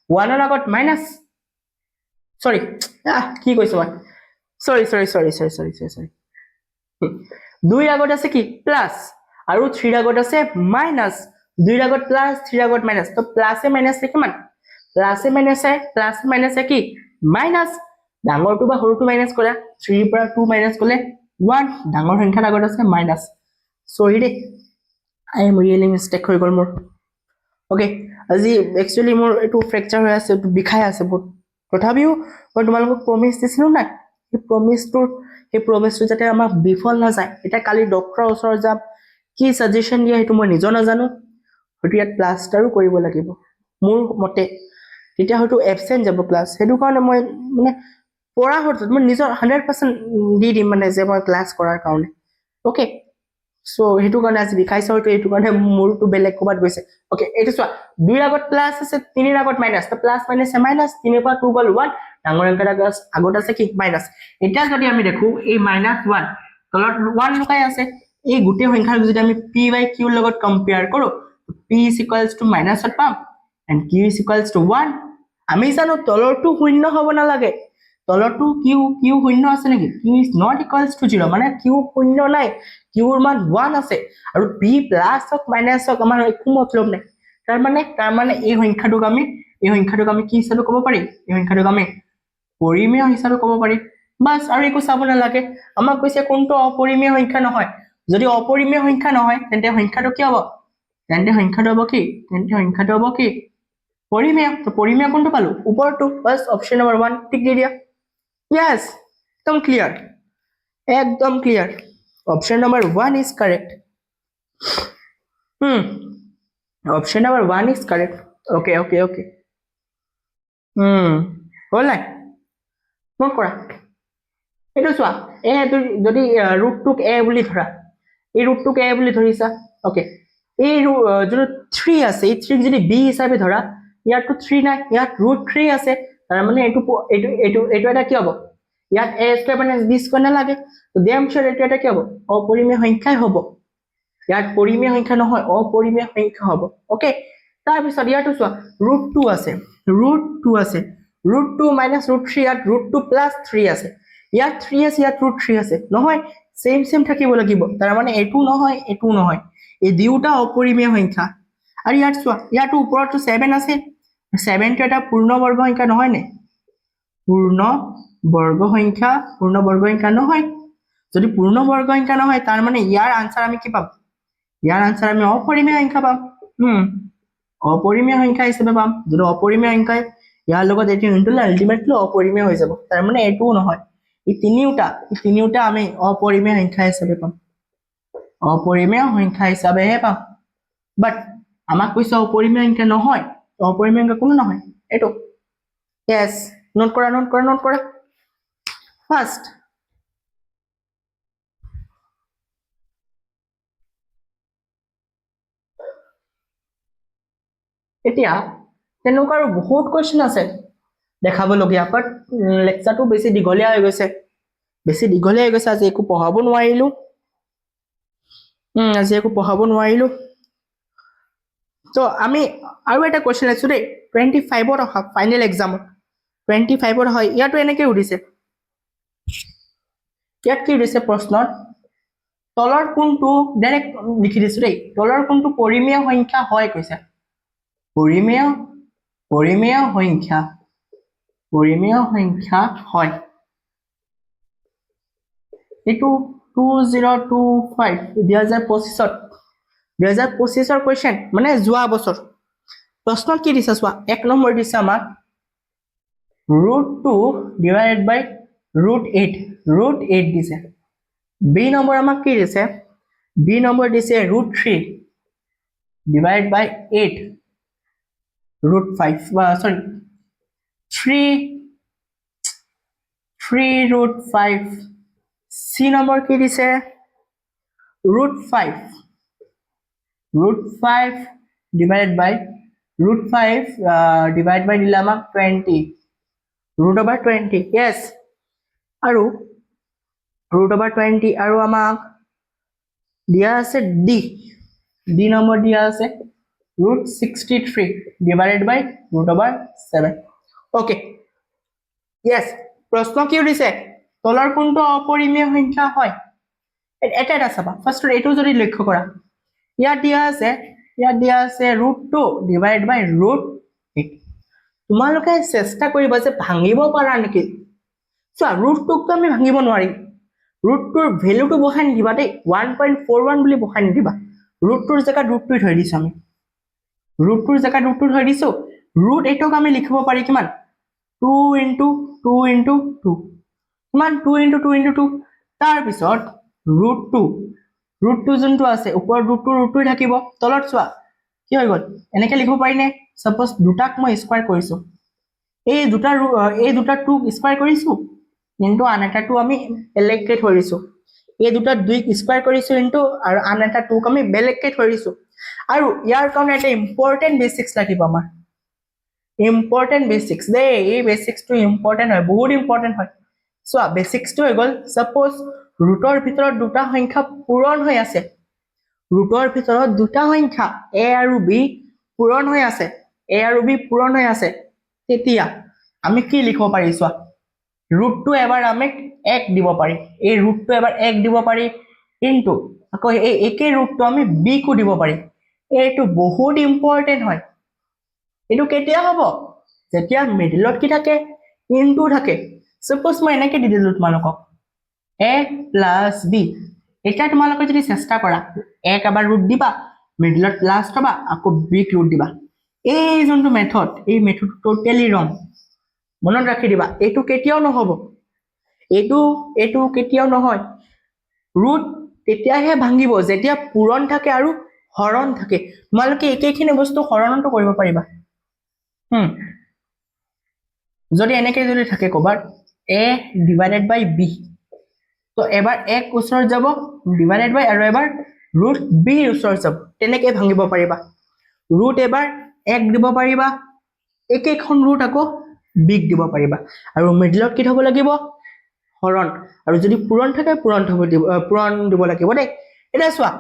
1 ৰ আগত minus sorry কি কৈছো মই sorry 2 ৰ আগত আছে কি plus আৰু 3 ৰ আগত আছে minus 2 ৰ আগত plus 3 ৰ আগত minus তো plus এ minus এ কিমান plus এ minus এ কি minus ডাঙৰটো বা সৰুটো minus কৰা 3 ৰ পৰা 2 minus কৰিলে 1 ডাঙৰ সংখ্যাৰ আগত আছে minus sorry De I am really mistake হৈ গল মোৰ okay আজি actually মোৰ এটো ফ্ৰেকচাৰ হৈ আছে এটো বিখাই আছে বহুত তথাপিও মই তোমালোকক প্ৰমিস দিছিলো না এই প্ৰমিসটো যাতে আমাক বিফল না যায় এটা কালি ডক্টৰৰ ওচৰত যাম কি সাজেশন দিয়া হেতু মই নিজে নাজানো হেতু ইয়াত প্লাষ্টাৰো কৰিব লাগিব মোৰ মতে তেতিয়া হয়তো এবসেন্ট যাব ক্লাস হেতু কাৰণে মই মানে পঢ়া হত মই নিজৰ 100% দি দিম মানে যে মই ক্লাস কৰাৰ কাৰণে ওকে সো হেতু কাৰণে আজি বিখাইছে হয়তো হেতু কাৰণে মোৰটো বেলেগ কবাত গৈছে ওকে এটো চোৱা 2 ৰ আগত প্লাস আছে 3 ৰ আগত মাইনাস তো প্লাস মাইনাস এ মাইনাস 3 ৰ পৰা 2 গল 1 ডাঙৰ অংকৰ আগত আছে কি মাইনাস এটা যদি আমি দেখো এই -1 তলত 1 লুকাই আছে এই গোটেই সংখ্যাৰ যদি আমি p by q লগত কম্পেয়াৰ কৰো p - ত পাম and q = 1 আমি জানো তলৰটো শূন্য হ'ব না লাগে তলৰটো q শূন্য আছে নেকি q is not equals to 0 মানে q শূন্য নাই q ৰ মান 1 আছে আৰু p প্লাস অক মাইনাস অক আমাৰ একো মতলব নাই তাৰ মানে এই সংখ্যাটোক আমি কি হিচাপে ক'ব পাৰি এই সংখ্যাটোক আমি পৰিমেয় হিচাপে ক'ব পাৰি বাস আৰু একো চাব না লাগে আমাক কৈছে কোনটো অপৰিমেয় সংখ্যা নহয় যদি অপৰিমেয় সংখ্যা নহয় তেন্তে সংখ্যাটো কি হ'ব তেন্তে সংখ্যাটো হ'ব কি পৰিমেয় তো পৰিমেয় কোনটো পালো উপৰটো বাস অপচন নম্বৰ 1 টিক দি দিয়া yes একদম clear option number 1 is correct option number 1 is correct okay হল নাই নোট কৰা এটো চোৱা এ যদি ৰুটটোক a বুলি ধৰা এই ৰুটটোক a বুলি ধৰিছা ওকে এই যদি 3 আছে এই 3 যদি b হিচাপে ধৰা ইয়াতো 3 নাই ইয়াত √3 আছে তাৰ মানে এটো এটা কি হ'ব ইয়াত a স্কয়াৰ মানে b স্কয়াৰ না লাগে তো দেম শিওৰ এটা কি হ'ব অপৰিমেয় সংখ্যাই হ'ব ইয়াত পৰিমেয় সংখ্যা নহয় অপৰিমেয় সংখ্যা হ'ব ওকে তাৰ পিছত ইয়াতো চোৱা √2 আছে √2 minus √3 ইয়াত √2 plus 3 আছে ইয়াত 3 আছে ইয়াত √3 আছে নহয় সেম থাকিব লাগিব তাৰ মানে এটো নহয় এই দুটা অপৰিমেয় সংখ্যা আৰু ইয়াত চোৱা ইয়াত ওপৰটো 7 আছে 7 টো এটা পূৰ্ণ বৰ্গ সংখ্যা নহয় নে পূৰ্ণ বৰ্গ সংখ্যা নহয় যদি পূৰ্ণ বৰ্গ সংখ্যা নহয় তাৰ মানে ইয়াৰ আনসাৰ আমি কি পাম ইয়াৰ আনসাৰ আমি অপৰিমেয় সংখ্যা পাম অপৰিমেয় সংখ্যা হিচাপে পাম যদি অপৰিমেয় সংখ্যা ইয়াৰ লগত এটি ইনটুল আলটিমেটলি অপৰিমেয় হৈ যাব তাৰ মানে এটো নহয় এই তিনিটা আমি অপৰিমেয় সংখ্যা হিচাপে পাম অপৰিমেয় সংখ্যা হিচাপেহে পাম বাট আমাক কৈছে অপৰিমেয় সংখ্যা নহয় অপৰিমেয় সংখ্যা কোনো নহয় এটো yes নোট কৰা ফাৰ্স্ট এতিয়া তেনেকুৱা বহুত কোৱেশ্চন আছে দেখাব লগিয়া বাট লেকচাৰটো বেছি দীঘলীয়া হৈ গৈছে আজি একো পঢ়াব নোৱাৰিলো তো আমি আৰু এটা কোৱেশ্চন আছে দেই 25 ত অহা ফাইনেল এক্সামত 25 ত হয় ইয়াতো এনেকৈ উঠিছে ইয়াত কি উঠিছে প্ৰশ্নত তলৰ কোনটো ডাইৰেক্ট লিখি দিছো দেই তলৰ কোনটো পৰিমেয় সংখ্যা হয় কৈছে পৰিমেয় সংখ্যা হয় এটো 2025 2025 কোৱেশ্চন মানে যোৱা বছৰ প্ৰশ্নত কি দিছে চোৱা এক নম্বৰ দিছে আমাক √2 divided by √8 দিছে বি নম্বৰ আমাক কি দিছে বি নম্বৰ দিছে √3 divided by 8 √5 sorry 3 √5 C number কি দিছে √5 divided by root 5 divide by দিলে আমাক 20 root over 20 yes আৰু root over 20 আৰু আমাক দিয়া আছে d নম্বৰ দিয়া আছে root 63 divided by root over 7 okay yes প্ৰশ্ন কি দিছে তলৰ কোনটো অপৰিমেয় সংখ্যা হয় এটা চাবা ফাৰ্স্ট এটো যদি লক্ষ্য কৰা ইয়াত দিয়া আছে root 2 divided by root 8 তোমালোকে চেষ্টা কৰিবা যে ভাঙিব পাৰা নেকি চোৱা root 2 ক আমি ভাঙিব নোৱাৰি root 2 ৰ ভ্যালুটো বহাই দিবা দেই 1.41 বুলি বহাই দিবা root 2 ৰ জায়গাত root 2 থৈ দিছো আমি root 2 ৰ জায়গাত root 2 থৈ দিছো root 8 ক আমি লিখিব পাৰি কিমান 2 into 2 into 2 কিমান 2 into 2 into 2 তাৰ পিছত root 2 যোনটো আছে ওপৰত root 2 থাকিব তলত চোৱা কি হৈ গল এনেকে লিখিব পাৰি নে সাপোজ দুটাক মই স্কয়াৰ কৰিছো এই দুটা 2 স্কয়াৰ কৰিছো ইনটু আন এটা 2 আমি বেলেগকে থৈ দিছো এই দুটা 2 স্কয়াৰ কৰিছো ইনটু আৰু আন এটা 2 আমি বেলেগকে থৈ দিছো আৰু ইয়াৰ কাৰণে এটা ইম্পৰ্টেন্ট বেসিক্স লাগিব আমাৰ ইম্পৰ্টেন্ট বেসিক্স দেই এই বেসিক্স টো ইম্পৰ্টেন্ট হয় বহুত ইম্পৰ্টেন্ট হয় সো বেসিক্স টো হৈ গল সাপোজ ৰুটৰ ভিতৰত দুটা সংখ্যা পূৰণ হৈ আছে ৰুটৰ ভিতৰত দুটা সংখ্যা a আৰু b পূৰণ হৈ আছে a আৰু b পূৰণ হৈ আছে তেতিয়া আমি কি লিখিব পাৰি চোৱা root 2 এবাৰ আমি 1 দিব পাৰি এই root 2 এবাৰ 1 দিব পাৰি ইনটু আকৌ এই একে root 2 আমি b কো দিব পাৰি এইটো বহুত ইম্পৰ্টেন্ট হয় এটো কেতিয়া হ'ব যেতিয়া মিডলত কি থাকে ইনটু থাকে সাপোজ মই এনেকে দি দিলো তোমালোকক a plus b এটা তোমালোকে যদি চেষ্টা কৰা এক এবাৰ root দিবা মিডলত প্লাস থবা আকৌ b ক root দিবা এই যোনটো মেথড এই মেথড টোটালি ৰং মনত ৰাখি দিবা এটো কেতিয়াও নহব এটো কেতিয়াও নহয় root তেতিয়াহে ভাঙিব যেতিয়া পূৰণ থাকে আৰু হৰণ থাকে তোমালোকে একেখিনি বস্তু হৰণটো কৰিব পাৰিবা যদি এনেকে যদি থাকে কবাৰ a divided by b তো এবাৰ 1 ওচৰত যাব ডিভাইডেড বাই আৰু এবাৰ root b ওচৰত যাব তেনেকে ভাঙিব পাৰিবা root এবাৰ 1 দিব পাৰিবা একেখন root আকৌ b দিব পাৰিবা আৰু মিডলত কি হ'ব লাগিব হৰণ আৰু যদি পূৰণ থাকে পূৰণ দিব লাগিব দেই এটা চোৱা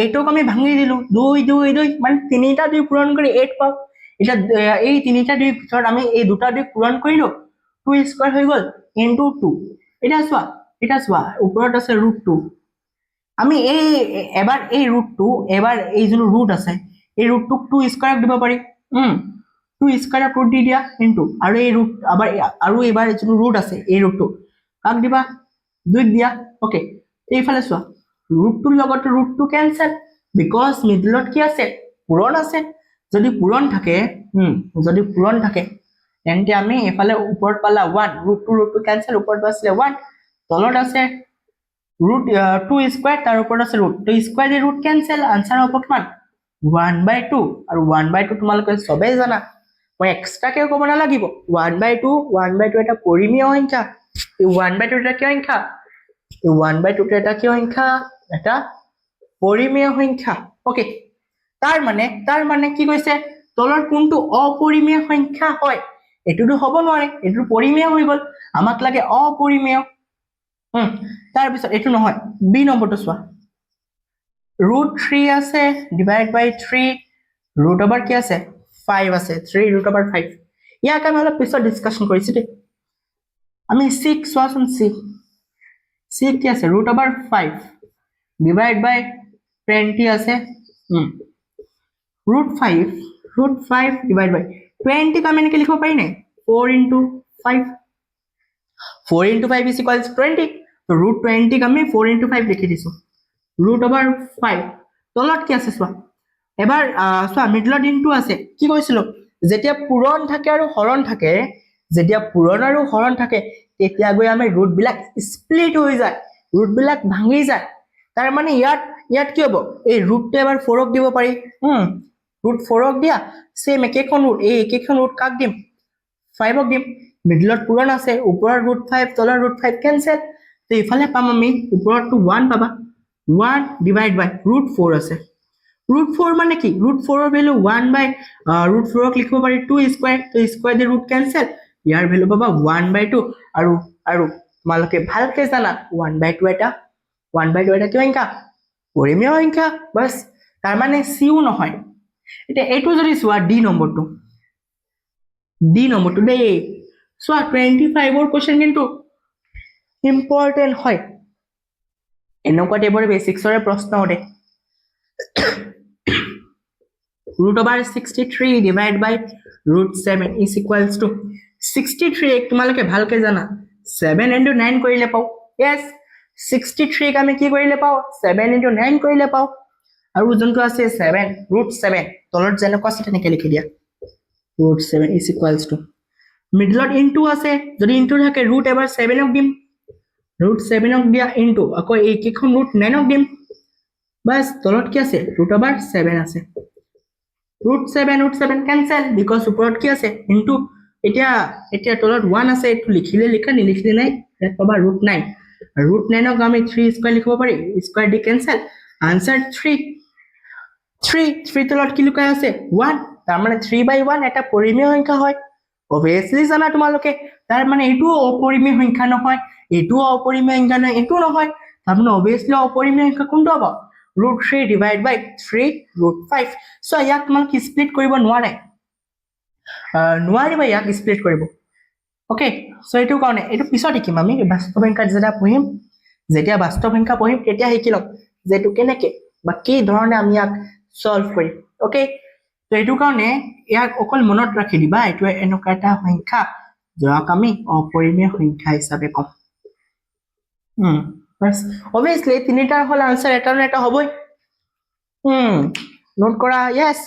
এইটোক আমি ভাঙি দিলো 2 2 2 মানে তিনিটা 2 পূৰণ কৰি 8 পাও এটা এই তিনিটা 2 ভিতৰত আমি এই দুটা 2 পূৰণ কৰিলো 2 স্কয়াৰ হৈ গল ইনটু 2 এটা চোৱা ওপৰত আছে root 2 আমি এই এবাৰ এই root 2 এবাৰ এই যোন root আছে এই root 2 স্কয়াৰ দিব পাৰি 2 স্কয়াৰ root দি দিয়া ইনটু আৰু এই root আবাৰ আৰু এবাৰ যোন root আছে এই root 2 কাক দিবা 2 দিয়া ওকে এইফালে চোৱা root 2 লগত root 2 ক্যান্সেল বিকজ মিডলত কি আছে পূৰণ আছে যদি পূৰণ থাকে তেন্তে আমি এফালে ওপৰত পালা 1 root 2 ক্যান্সেল ওপৰত আছে 1 তলত আছে root 2 স্কয়ার তার উপর আছে root 2 স্কয়ার দি root ক্যান্সেল आंसर হ'ব কিমান 1/2 আৰু 1/2 তোমালোকে সবে জানা মই এক্সট্ৰা কে ক'ব না লাগিব 1/2 এটা পৰিমেয় সংখ্যা এই 1/2 এটা কি সংখ্যা এই 1/2 এটা কি সংখ্যা এটা পৰিমেয় সংখ্যা ওকে তাৰ মানে কি কৈছে তলৰ কোনটো অপৰিমেয় সংখ্যা হয় এটোটো হ'ব নোৱাৰে এটো পৰিমেয় হৈ গল আমাক লাগে অপৰিমেয় তাৰ পিছত এটো নহয় বি নম্বৰটো চোৱা root 3 আছে ডিভাইড বাই 3 root over কি আছে 5 আছে 3 root over 5 ইয়াক আমি অলপ পিছত ডিসকাশন কৰিছো দেই আমি 6 চোৱাচোন 6 কি আছে root over 5 ডিভাইড বাই 20 আছে root 5 ডিভাইড বাই 20 ক আমি এনেকে লিখিব পাৰি নাই 4 into 5 4 into 5 is equals 20 তো root 20 ক আমি 4 into 5 লিখি দিছো root over 5 তলত কি আছে চোৱা এবাৰ চোৱা মিডলত ইনটু আছে কি কৈছিল যেতিয়া পূৰণ থাকে আৰু হৰণ থাকে তেতিয়া গৈ আমি root বিলাক স্প্লিট হৈ যায় root বিলাক ভাঙি যায় তাৰ মানে ইয়াত কি হ'ব এই root টো এবাৰ 4 ক দিব পাৰি root 4 ক দিয়া সেম একেখন root কাক দিম 5 ক দিম মিডলত পূৰণ আছে ওপৰৰ root 5 তলৰ root 5 ক্যান্সেল তো ইফালে পাম আমি ওপৰটো 1 পাবা 1 ডিভাইড বাই root 4 আছে root 4 মানে কি root 4 এর ভ্যালু 1 বাই root 4 ক লিখিব পাৰি 2 স্কয়াৰ তো স্কয়াৰ দি root cancel ইয়াৰ ভ্যালু পাবা 1 বাই 2 আৰু তোমালোকে ভালকে জানা 1 বাই 2 এটা 1 বাই 2 এটা কি সংখ্যা পৰিমেয় সংখ্যা বাস তাৰ মানে সিও নহয় এটা এইটো যদি সোৱা ডি নম্বৰটো দেই সোৱা 25 ৰ কোশ্চেন কিন্তু ইম্পৰ্টেন্ট হয় এনেকুৱা টাইপৰ বেসিক্সৰে প্ৰশ্ন ওৰে root over 63 divided by root 7 is equals to 63 ek tumalake bhalke jana 7 into 9 korile pau yes 63 ka ame ki korile pau 7 into 9 korile pau aru jonto ase 7 root 7 tolot jene ko ase teneke likhi dia root 7 is equals to middle ot into ase jodi into thake root ever 7 ok dim root 7 ok dia into ako ei kikhon root 9 ok dim bas tolot ki ase root over 7 ase root 7 cancel because ওপৰত কি আছে into এতিয়া তলত 1 আছে এটো লিখিলে লিখা নিলিখিলে নাই এটা পাবা root 9 root 9 ক আমি 3 স্কয়াৰ লিখিব পাৰি স্কয়াৰ দি cancel आंसर 3 তলত কি লুকাই আছে 1 তাৰ মানে 3 by 1 এটা পৰিমেয় সংখ্যা হয় obviously জানা তোমালোকে তাৰ মানে এটো অপৰিমেয় সংখ্যা নহয় এটো অপৰিমেয় সংখ্যা নহয় এটো নহয় তাৰ মানে obviously অপৰিমেয় সংখ্যা কোনটো হ'ব root 3 divided by 3 root 5 so yak man ki split koribo nware nwari ba yak split koribo okay so etu kaune etu pisot ikim ami bastob সংখ্যা jeta pohim jetia bastob সংখ্যা pohim tetia hikilok jetu keneke ba ki dhorone ami yak solve kori okay so etu kaune yak okol monot rakhi diba etu enoka eta সংখ্যা jak ami oporimeyo সংখ্যা hisabe kom बस obviously তিনিটাৰ হল answer এটা না এটা হবই note কৰা yes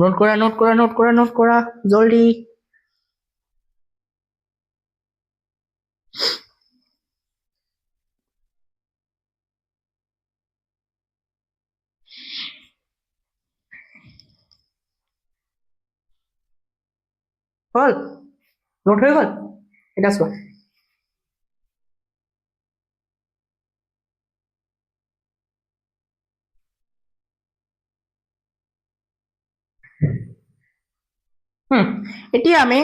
note কৰা জলদি হল নোট হৈ গল এটা চোৱা এতিয়া আমি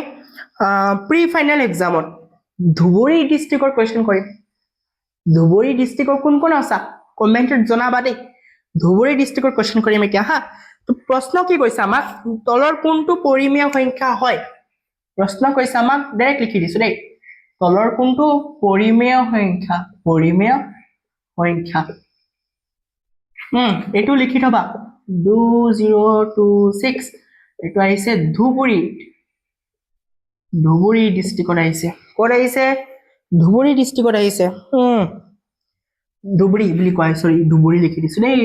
প্ৰি ফাইনাল এক্সামত ধুবুৰী ডিস্ট্ৰিক্টৰ কোৱেশ্চন কৰিম ধুবুৰী ডিস্ট্ৰিক্টৰ কোন কোন আছে কমেন্টত জনাবা দেই ধুবুৰী ডিস্ট্ৰিক্টৰ কোৱেশ্চন কৰিম এতিয়া হা তো প্ৰশ্ন কি কৈছে আমাক তলৰ কোনটো পৰিমেয় সংখ্যা হয় প্ৰশ্ন কৈছে আমাক ডাইৰেক্ট লিখি দিছো দেই তলৰ কোনটো পৰিমেয় সংখ্যা এটো লিখি থবা 2026 এটো আইছে ধুবুৰী ডিস্ট্ৰিক্টত আইছে কোড আইছে ধুবুৰী ডিস্ট্ৰিক্টত আইছে ধুবুৰী বুলি কয় সৰি ধুবুৰী লিখি দিছো দেই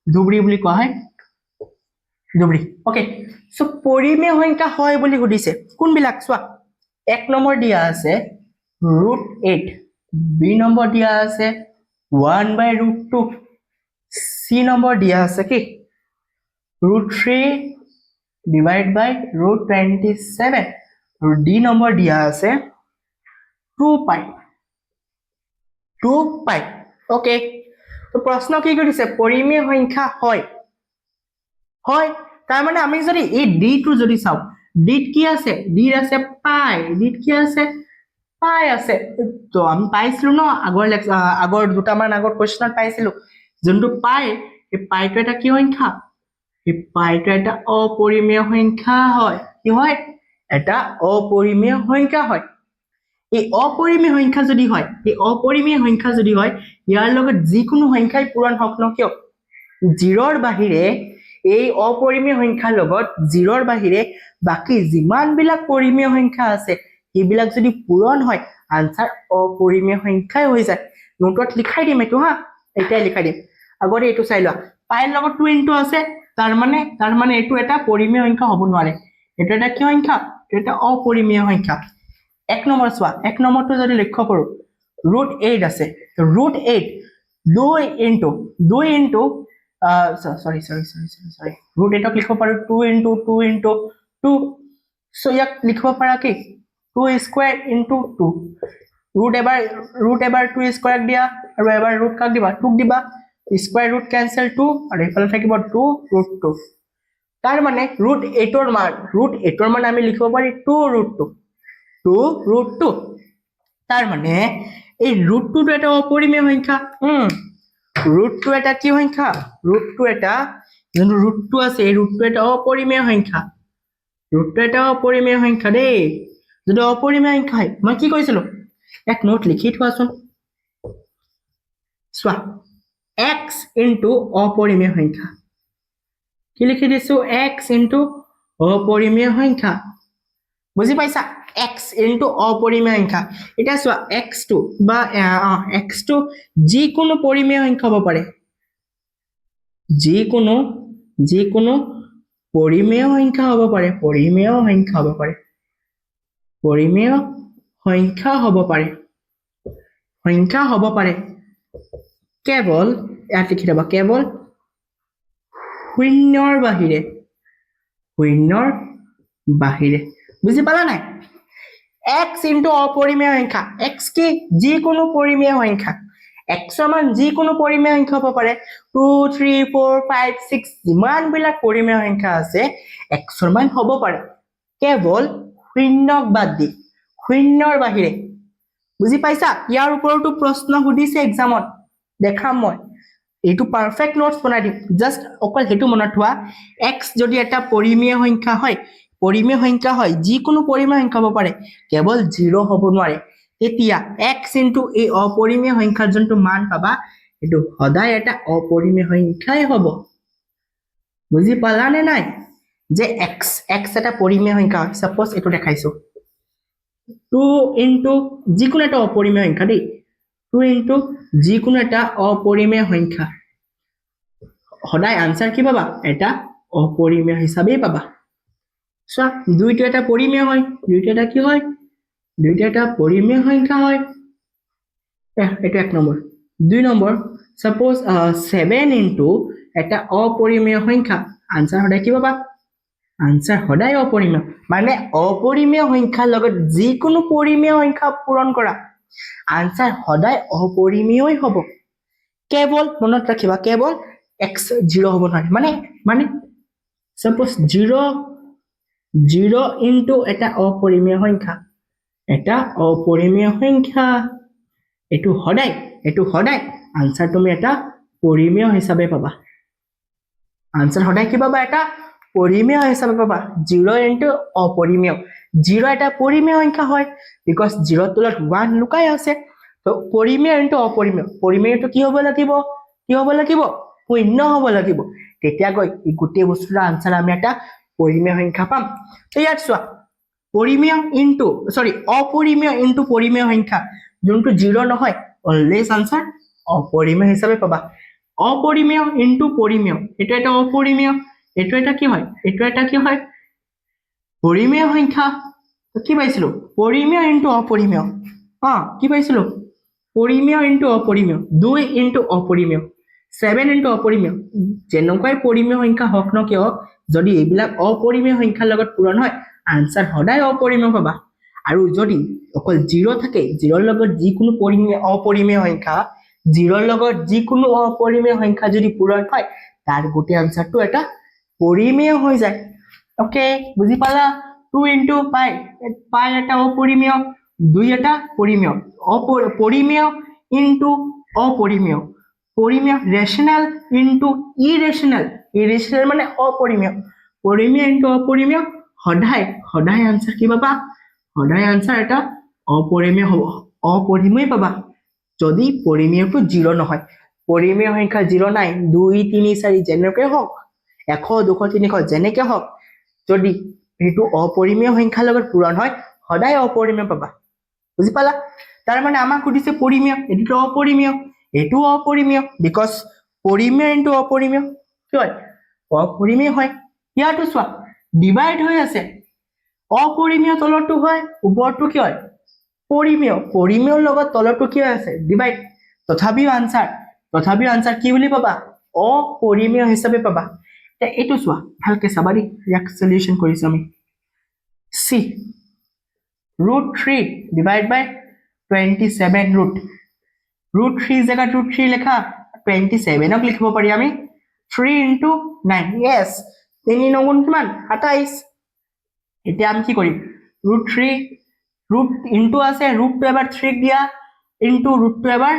ধুবুৰী বুলি কোৱা হয় ধুবুৰী ওকে সো পৰিমেয় সংখ্যা হয় বুলি সুধিছে কোন বিলাক চোৱা এক নম্বৰ দিয়া আছে √8 বি নম্বৰ দিয়া আছে 1 by √2 সি নম্বৰ দিয়া আছে কি √3 divided by √27 আৰু ডি নম্বৰ দিয়া আছে 2 pi ওকে তো প্ৰশ্ন কি কৰিছে পৰিমেয় সংখ্যা হয় তাৰ মানে আমি যদি এই ডি টু যদি চাও ডিত কি আছে ডি আছে পাই আছে তো আমি পাইছিলো ন আগৰ দুটামান আগৰ কোৱেশ্চনত পাইছিলো যোনটো পাই এই পাইটো এটা কি সংখ্যা এই পাইটো এটা অপৰিমেয় সংখ্যা হয় কি হয় এটা অপৰিমেয় সংখ্যা হয় এই অপৰিমেয় সংখ্যা যদি হয় ইয়াৰ লগত যিকোনো সংখ্যাই পূৰণ হক ন কিয় 0ৰ বাহিৰে এই অপৰিমেয় সংখ্যাৰ লগত 0ৰ বাহিৰে বাকি যিমান বিলাক পৰিমেয় সংখ্যা আছে এইবিলাক যদি পূৰণ হয় आंसर অপৰিমেয় সংখ্যাই হৈ যায় নোটত লিখাই দিম এটো হা এটাই লিখাই দিম আগৰে এটো চাই লোৱা পাইৰ লগত 2 ইনটু আছে তাৰ মানে এটো এটা পৰিমেয় সংখ্যা হ'ব নোৱাৰে এটো এটা কি সংখ্যা এটা অপৰিমেয় সংখ্যা এক নম্বৰ চোৱা এক নম্বৰটো যদি লক্ষ্য কৰো √8 আছে তো √8 2 ইনটু sorry √8 ক লিখিব পাৰো 2 ইনটু 2 সো ইয়াক লিখিব পাৰা কি 2 স্কয়াৰ into 2 √2 স্কয়াৰ দিয়া আৰু এবাৰ ৰুট কাক দিবা 2 দিবা স্কয়াৰ ৰুট কেনসেল 2 আৰু ইফালে থাকিব 2 ৰুট 2 তাৰ মানে ৰুট 8 ৰ মান আমি লিখিব পাৰি 2 ৰুট 2 ৰুট 2 তাৰ মানে এই ৰুট 2 টো এটা অপৰিমেয় সংখ্যা ৰুট 2 এটা কি সংখ্যা ৰুট 2 এটা যোনটো ৰুট 2 আছে এই ৰুট 2 এটা অপৰিমেয় সংখ্যা ৰুট 2 এটা অপৰিমেয় সংখ্যা দেই যদি অপৰিমেয় সংখ্যা হয় মই কি কৈছিলো এক নোট লিখি থোৱাচোন চোৱা x into অপৰিমেয় সংখ্যা কি লিখি দিছো x into অপৰিমেয় সংখ্যা বুজি পাইছা x into অপৰিমেয় সংখ্যা এটা চোৱা x2 বা x2 যিকোনো পৰিমেয় সংখ্যা হ'ব পাৰে যিকোনো পৰিমেয় সংখ্যা হ'ব পাৰে সংখ্যা হ'ব পাৰে কেৱল ইয়াত লিখি দিবা কেৱল শূন্যৰ বাহিৰে বুজি পালা নাই x into অপৰিমেয় সংখ্যা x কি যিকোনো পৰিমেয় সংখ্যা x ৰ মান যিকোনো পৰিমেয় সংখ্যা হ'ব পাৰে 2 3 4 5 6 যিমান বিলাক পৰিমেয় সংখ্যা আছে x ৰ মান হ'ব পাৰে কেৱল শূন্যক বাদ দি শূন্যৰ বাহিৰে বুজি পাইছা ইয়াৰ ওপৰতো প্ৰশ্ন সুধিছে এক্সামত দেখাম মই এইটো পাৰফেক্ট নোটস বনাই দিম জাস্ট অকল হেতু মনত থোৱা x যদি এটা পৰিমেয় সংখ্যা হয় যিকোনো পৰিমেয় সংখ্যা হ'ব পাৰে কেৱল 0 হ'ব নোৱাৰে তেতিয়া x into এই অপৰিমেয় সংখ্যাৰ যোনটো মান পাবা এটো সদায় এটা অপৰিমেয় সংখ্যাই হ'ব বুজি পালানে নাই যে x এটা পৰিমেয় সংখ্যা সাপোজ এটো দেখাইছো 2 into যিকোনো এটা অপৰিমেয় সংখ্যা দেই 2 into যিকোনো এটা অপৰিমেয় সংখ্যা সদায় আনসাৰ কি পাবা এটা অপৰিমেয় হিচাপে পাবা সো দুইটা এটা পৰিমেয় হয় দুইটা এটা কি হয় দুইটা এটা পৰিমেয় সংখ্যা হয় এটা এক নম্বৰ দুই নম্বৰ সাপোজ 7 into এটা অপৰিমেয় সংখ্যা আনসাৰ সদায় কি পাবা আনসাৰ সদায় অপৰিমেয় মানে অপৰিমেয় সংখ্যাৰ লগত যিকোনো পৰিমেয় সংখ্যা পূৰণ কৰা আনসাৰ সদায় অপৰিমেয়ই হ'ব কেৱল মনত ৰাখিবা কেৱল x 0 হ'ব নোৱাৰে মানে সাপোজ 0 into এটা অপৰিমেয় সংখ্যা এটো সদায় আনসাৰ তুমি এটা পৰিমেয় হিচাপে পাবা আনসাৰ সদায় কি পাবা এটা পৰিমেয় হিচাপে পাবা 0 into অপৰিমেয় 0 এটা পৰিমেয় সংখ্যা হয় বিকজ 0 তলত 1 লুকাই আছে তো পৰিমেয় into অপৰিমেয় পৰিমেয়টো কি হ'ব লাগিব শূন্য হ'ব লাগিব তেতিয়া গৈ এই গোটেই বস্তুৰ আনসাৰ আমি এটা পৰিমেয় সংখ্যা পাম তো ইয়াত চোৱা অপৰিমেয় into পৰিমেয় সংখ্যা যোনটো 0 নহয় অলৱেজ আনসাৰ অপৰিমেয় হিচাপে পাবা অপৰিমেয় into পৰিমেয় এটা এটা অপৰিমেয় এটা এটা কি হয় পৰিমেয় সংখ্যা তো কি পাইছিলো পৰিমেয় into অপৰিমেয় কি পাইছিলো পৰিমেয় into অপৰিমেয় 2 into অপৰিমেয় 7 into অপৰিমেয় যেনকৈ পৰিমেয় সংখ্যা হক ন কিয় যদি এইবিলাক অপৰিমেয় সংখ্যাৰ লগত পূৰণ হয় আনসাৰ সদায় অপৰিমেয় পাবা আৰু যদি অকল 0 থাকে 0 ৰ লগত যিকোনো অপৰিমেয় সংখ্যা 0 ৰ লগত যিকোনো অপৰিমেয় সংখ্যা যদি পূৰণ হয় তাৰ গোটেই আনসাৰটো এটা পৰিমেয় হৈ যায় ওকে বুজি পালা 2 into পাই এটা অপৰিমেয় 2 এটা পৰিমেয় পৰিমেয় into অপৰিমেয় পৰিমেয় ৰেশনাল into ইৰেশনাল মানে অপৰিমেয় পৰিমেয় into অপৰিমেয় সদায় আনসাৰ কি পাবা সদায় আনসাৰ এটা অপৰিমেয় হ'ব অপৰিমেয় পাবা যদি পৰিমেয়টো 0 নহয় পৰিমেয় সংখ্যা 0 নাই 2 3 4 যেনেকৈ হওক 100 200 300 যেনেকৈ হওক যদি এটো অপৰিমেয় সংখ্যাৰ লগত পূৰণ হয় সদায় অপৰিমেয় পাবা বুজি পালা তাৰ মানে আমাক সুধিছে পৰিমেয় এটো অপৰিমেয় বিকজ পৰিমেয় into অপৰিমেয় কি হয় অপৰিমেয় হয় ইয়াতো চোৱা ডিভাইড হৈ আছে অপৰিমেয় তলটো হয় ওপৰটো কি হয় পৰিমেয়ৰ লগত তলটো কি আছে ডিভাইড তথাপিও আনসাৰ কি বুলি পাবা অপৰিমেয় হিচাপে পাবা এইটো চোৱা ভালকে চাবা দি ইয়াক সলিউশন কৰিছো আমি c √3 ডিভাইড বাই 27 √3 জায়গা √3 লেখা 27 ক লিখিব পাৰি আমি 3 into 9 yes 3 9 কিমান 28 এতিয়া আমি কি কৰিম √3 ৰুট ইনটু আছে √2 এবাৰ 3 দিয়া ইনটু √2 এবাৰ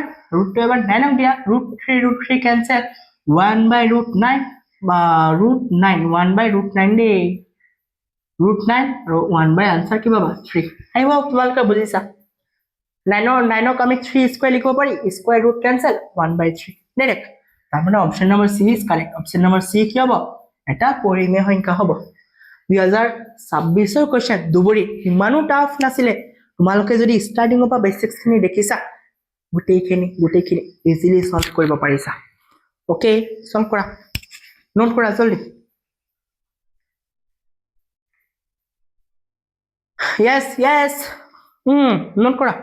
9 দিয়া √3 কেনসেল 1/√9 বা √9 1/√9 দেই √9 আৰু 1 আনসাৰ কি পাবা 3 আহিব তোমালোকে বুজিছা 9 ক আমি 3 স্কয়াৰ লিখিব পাৰি স্কয়াৰ ৰুট কেনসেল 1/3 ডাইৰেক্ট তাৰ মানে option number C is correct option number C কি হ'ব এটা পৰিমেয় সংখ্যা হ'ব 2026 ৰ কোৱেশ্চন দুবৰি ইমানো টাফ নাছিলে তোমালোকে যদি ষ্টাৰ্টিং পৰা বেসিক্স খিনি দেখিছা গুটেইখিনি ইজিলি সলভ কৰিব পাৰিছা ওকে সলভ কৰা নোট কৰা জলদি yes নোট কৰা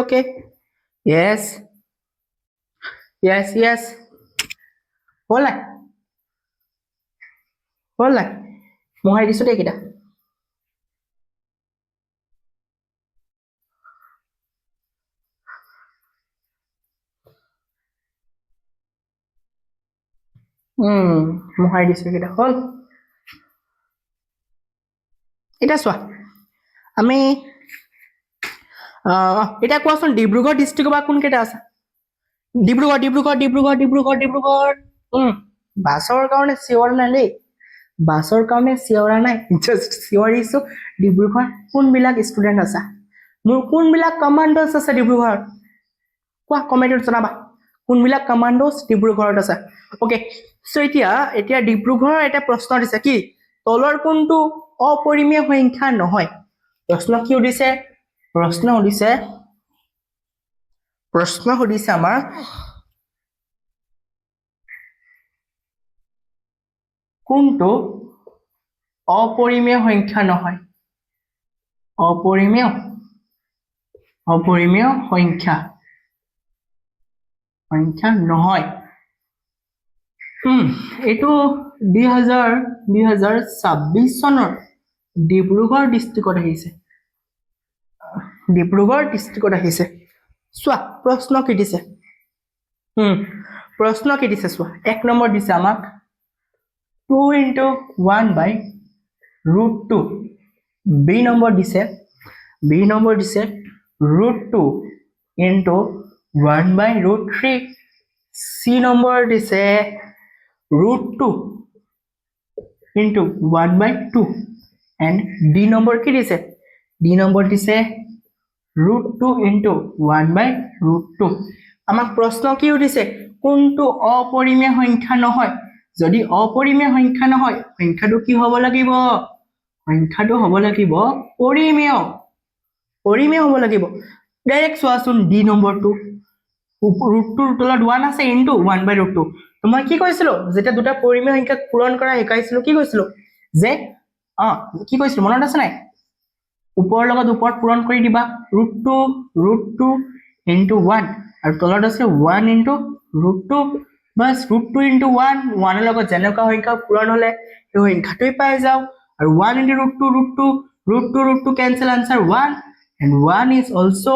okay yes hola mohai disu de kita mohai disu kita hol এটা সোয়া আমি এটা কোৱাচোন ডিব্ৰুগড় ডিস্ট্ৰিক্ট বা কোন কেটা আছে ডিব্ৰুগড় বাছৰ কাৰণে চিয়ৰ নাই দেই বাছৰ কাৰণে চিয়ৰা নাই জাস্ট চিয়ৰিছো ডিব্ৰুগড় কোনবিলাক ষ্টুডেন্ট আছে মোৰ কোনবিলাক কমান্ডোস আছে ডিব্ৰুগড় কোৱা কমেন্টত জনাবা কোনবিলাক কমান্ডোস ডিব্ৰুগড়ত আছে ওকে সো এতিয়া ডিব্ৰুগড়ৰ এটা প্ৰশ্ন দিছে কি তলৰ কোনটো অপৰিমেয় সংখ্যা নহয় প্ৰশ্ন কি উদিছে প্ৰশ্ন সুধিছে আমাৰ কোনটো অপৰিমেয় সংখ্যা নহয় অপৰিমেয় সংখ্যা নহয় এটো 2026 চনৰ ডিব্ৰুগড় ডিস্ট্ৰিক্টত আহিছে সোয়া প্ৰশ্ন কি দিছে সোয়া এক নম্বৰ দিছে আমাক 2 into 1/√2 b নম্বৰ দিছে √2 into 1/√3 c নম্বৰ দিছে √2 into 1/2 and d নম্বৰ কি দিছে √2 into 1/√2 আমাক প্ৰশ্ন কি উঠিছে কোনটো অপৰিমেয় সংখ্যা নহয় যদি অপৰিমেয় সংখ্যা নহয় সংখ্যাটো কি হ'ব লাগিব পৰিমেয় হ'ব লাগিব ডাইৰেক্ট চোৱাচোন ডি নম্বৰটো √2 তলত 1 আছে ইনটু 1/√2 মই কি কৈছিলো যেটা দুটা পৰিমেয় সংখ্যা পূৰণ কৰা শিকাইছিলো কি কৈছিলো যে কি কৈছিলো মনত আছে নাই ওপৰৰ লগত ওপৰত পূৰণ কৰি দিবা √2 into 1 আৰু তলত আছে 1 into √2 বাস √2 into 1 1 লগত যেনেকা সংখ্যা পূৰণ হলে এই সংখ্যাটোই পাই যাও আৰু 1 into √2 cancel answer 1 and 1 is also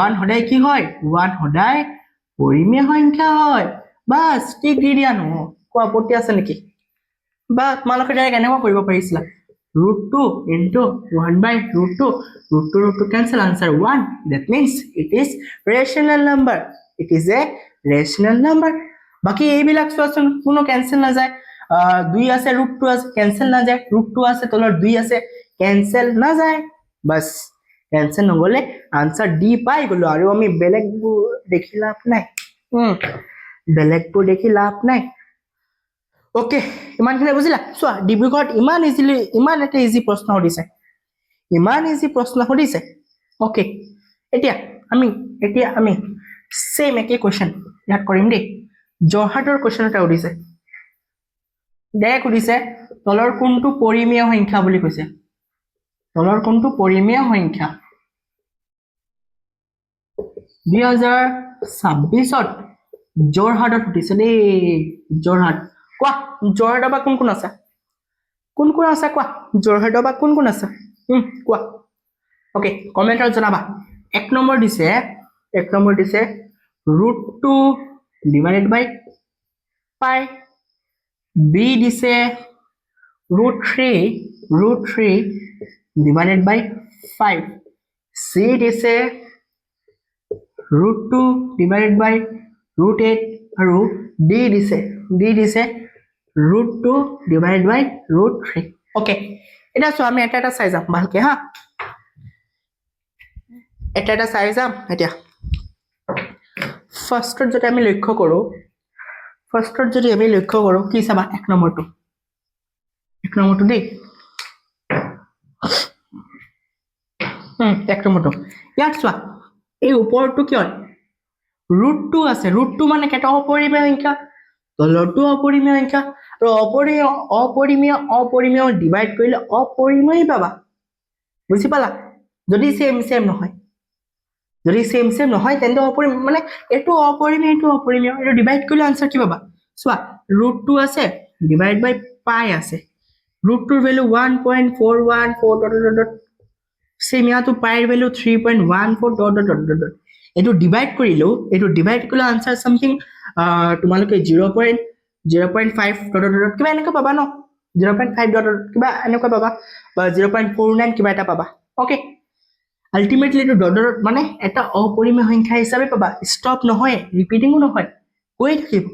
1 সদায় কি হয় 1 সদায় পৰিমেয় সংখ্যা হয় বাস ঠিক দি দিয়া ন কো আপত্তি আছে নেকি বা তোমালোকে ডাইৰেক্ট এনেকুৱা কৰিব পাৰিছিলা √2 into 1/√2 cancel answer 1 that means it is rational number বাকি এইবিলাক চোৱাচোন কোনো ক্যান্সেল না যায় 2 আছে √2 আছে ক্যান্সেল না যায় √2 আছে তলৰ 2 আছে ক্যান্সেল না যায় বাস ক্যান্সেল নগলে আনসাৰ ডি পাই গলো আৰু আমি বেলেগবোৰ দেখি লাভ নাই ওকে ইমানখিনি বুজিলা চোৱা ডিব্ৰুগড়ত ইমান এটা ইজি প্ৰশ্ন সুধিছে ওকে এতিয়া আমি সেম একে কোৱেশ্চন ইয়াত কৰিম দেই জৰহাটৰ কোৱেশ্চন এটা সুধিছে তলৰ কোনটো পৰিমেয় সংখ্যা বুলি কৈছে তলৰ কোনটো পৰিমেয় সংখ্যা 2026ত জৰহাটত সুধিছে দেই জৰহাট কোৱা জৰহাটৰ বা কোন আছে কোন কোন আছে কোৱা যোৰহাটৰ বা কোন কোন আছে কোৱা ওকে কমেন্টত জনাবা এক নম্বৰ দিছে √2 ডিভাইডেড বাই পাই বি দিছে √3 ডিভাইডেড বাই 5 সি দিছে √2 ডিভাইডেড বাই √8 আৰু ডি দিছে √2 ডিভাইডেড বাই √3 ওকে এটা সো আমি এটা চাই যাম ভালকে হা এটা চাই যাম এতিয়া ফাৰ্ষ্টত যদি আমি লক্ষ্য কৰো কি চাবা এক নম্বৰটো দেই এক নম্বৰটো ইয়াত চোৱা এই ওপৰটো কি হয় √2 আছে √2 মানে কেটা অপৰিমেয় সংখ্যা তলৰটো অপৰিমেয় সংখ্যা আৰু অপৰিমেয় ডিভাইড কৰিলে অপৰিমেয় পাবা বুজি পালা যদি সেম নহয় তেন্তে অপৰিমেয় মানে এটো অপৰিমেয় এটো ডিভাইড কৰিলে আনসাৰ কি পাবা চোৱা √2 আছে ডিভাইড বাই পাই আছে √2 ৰ ভ্যালু 1.414 সেম ইয়াতো পাইৰ ভ্যালু 3.14 এটো ডিভাইড কৰিলে আনসাৰ সামথিং তোমালোকে 0.05 কিবা এনেকৈ পাবা ন 0.5 কিবা এনেকৈ পাবা বা 0.49 কিবা এটা পাবা ওকে আলটিমেটলি এটো ডট মানে এটা অপৰিমেয় সংখ্যা হিচাপে পাবা স্টপ নহয় ৰিপিটিংও নহয় গৈ থাকিব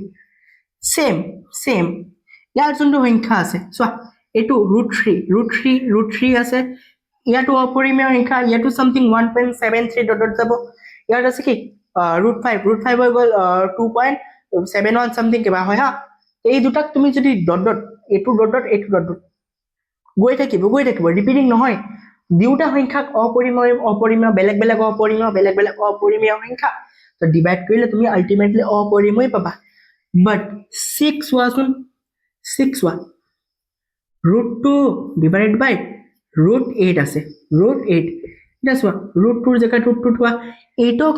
সেম ইয়াৰ যোনটো সংখ্যা আছে চোৱা এটো √3 আছে ইয়াতো অপৰিমেয় সংখ্যা ইয়াতো সামথিং 1.73 ডট যাব ইয়াত আছে কি √5 হৈ গল 2.71 সামথিং কিবা হয় হা এই দুটাক তুমি যদি ডট এটো ডট গৈ থাকিব ৰিপিটিং নহয় দুটা সংখ্যাক অপৰিমেয় বেলেগ অপৰিমেয় সংখ্যা তো ডিভাইড কৰিলে তুমি আলটিমেটলি অপৰিমেয় পাবা বাট 6 ওয়াচোন √2 ডিভাইডেড বাই √8 আছে √8 এটা চোৱা √2 ৰ জেগাত √2 থোৱা এইটক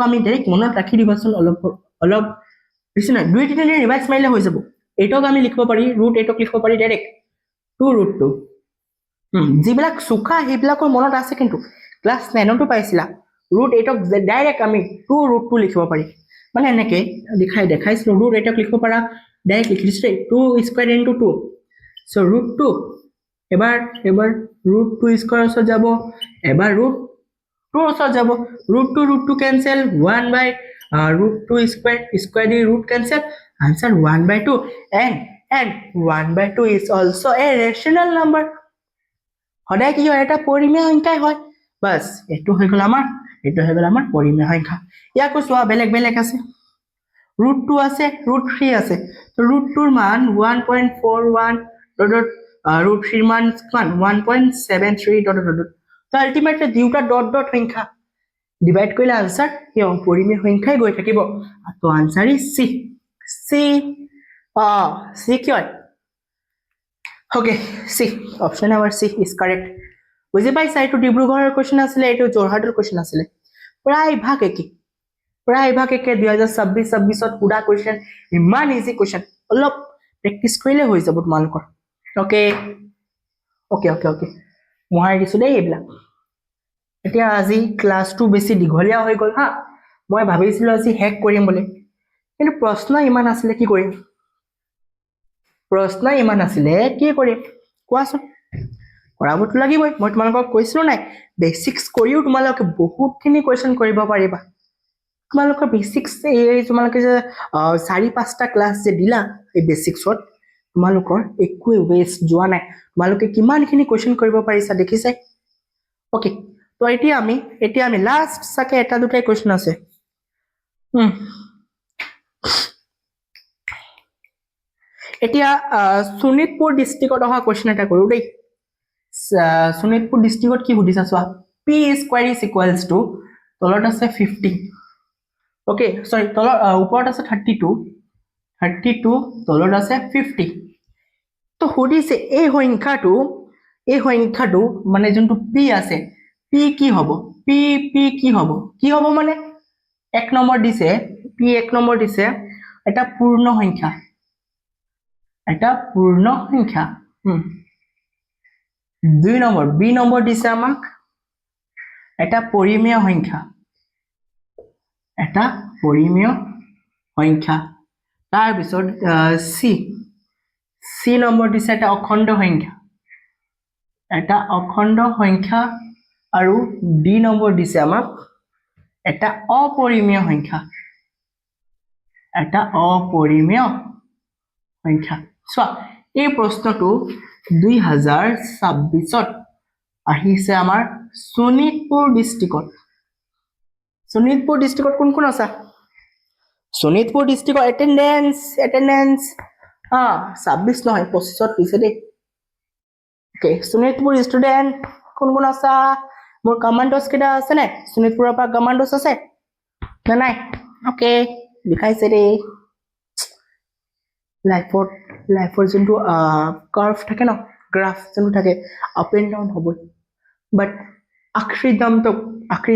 আমি ডাইৰেক্ট মনত ৰাখি দিবাচোন অলপ বেছি নাই দুই তিনিটা ৰিভাইজ মাৰিলে হৈ যাব এইটক আমি লিখিব পাৰি √8ক লিখিব পাৰি ডাইৰেক্ট 2√2 যিবিলাক সুখা হেবিলাকৰ মনত আছে কিন্তু ক্লাস 9 টো পাইছিলা √8ক ডাইৰেক্ট আমি 2√2 লিখিব পাৰি মানে এনেকে দেখাইছিলো √8ক লিখিব পাৰা ডাইৰেক্ট লিখি দিছে 2 স্কয়াৰ ইনটু 2 সো √2 এবাৰ √2 স্কয়াৰ ওচৰত যাব এবাৰ √2 ওচৰত যাব √2 ক্যান্সেল 1 বাই √2 স্কয়াৰ দি root cancel answer 1/2 and 1/2 is also a rational number সদায় কি হয় এটা পৰিমেয় সংখ্যাই হয় বাস এটো হৈ গল আমাৰ পৰিমেয় সংখ্যা ইয়াকো চোৱা বেলেগ আছে √2 আছে √3 আছে তো √2 ৰ মান 1.41 ডট √3 ৰ মান 1.73 ডট তো আলটিমেটলি দুটা ডট সংখ্যা ডিভাইড কৰিলে আনসাৰ এই পৰিমেয় সংখ্যাই গৈ থাকিব তো আনসাৰ ইজ সি কি হয় Okay, C. Option number C is correct. বুজি পাইছা এইটো ডিব্ৰুগড়ৰ কোৱেশ্চন আছিল এইটো যোৰহাটৰ কোৱেশ্চন আছিল প্ৰায় ভাগ একে 2026 ত পুৰা কোৱেশ্চন ইমান ইজি কোৱেশ্চন অলপ প্ৰেক্টিস কৰিলে হৈ যাব তোমালোকৰ ওকে মই দিছো দেই এইবিলাক এতিয়া আজি ক্লাছটো বেছি দীঘলীয়া হৈ গল হা মই ভাবিছিলো আজি হেক কৰিম বুলি কিন্তু প্ৰশ্ন ইমান আছিল কি কৰিম প্ৰশ্ন ইমান আছিল কি কৰিম কোৱাচোন কৰাবতো লাগিবই মই তোমালোকক কৈছিলো নাই বেসিক্স কৰিও তোমালোকে বহুতখিনি কোৱেশ্চন কৰিব পাৰিবা তোমালোকৰ বেসিক্স এই তোমালোকে যে 4-5টা ক্লাছ যে দিলা এই বেসিক্সত তোমালোকৰ একো ওয়েষ্ট যোৱা নাই তোমালোকে কিমানখিনি কোৱেশ্চন কৰিব পাৰিছা দেখিছে ওকে তো এতিয়া আমি লাষ্ট সাকে এটা দুটাই কোৱেশ্চন আছে এতিয়া শোণিতপুৰ ডিস্ট্ৰিক্টত অহা কোৱেশ্চন এটা কৰো দেই শোণিতপুৰ ডিস্ট্ৰিক্টত কি সুধিছা চোৱা p square is equals to তলত আছে 50 ওকে সৰি তলত ওপৰত আছে 32 তলত আছে 50 তো সুধিছে এই সংখ্যাটো মানে যোনটো p আছে p কি হ'ব কি হ'ব মানে এক নম্বৰ দিছে এটা পূৰ্ণ সংখ্যা 2 নম্বৰ বি নম্বৰ দিছে আমাক এটা পৰিমেয় সংখ্যা তাৰ পিছত সি নম্বৰ দিছে এটা অখণ্ড সংখ্যা আৰু ডি নম্বৰ দিছে আমাক এটা অপৰিমেয় সংখ্যা চোৱা এই প্ৰশ্নটো 2026ত আহিছে আমাৰ শোণিতপুৰ ডিস্ট্ৰিক্টত কোন আছে শোণিতপুৰ ডিস্ট্ৰিক্টৰ এটেন্ডেন্স 26 নহয় 25ত দিছে দেই ওকে শোণিতপুৰ ষ্টুডেন্ট কোন আছে মোৰ কমান্ডোস কেইটা আছে নে শোণিতপুৰৰ পৰা কমান্ডোস আছে না নাই ওকে দেখাইছে দেই লাইফৰ যোনটো কাৰ্ভ থাকে ন গ্ৰাফ যোনটো থাকে আপ এণ্ড ডাউন হ'ব বাট আখৰি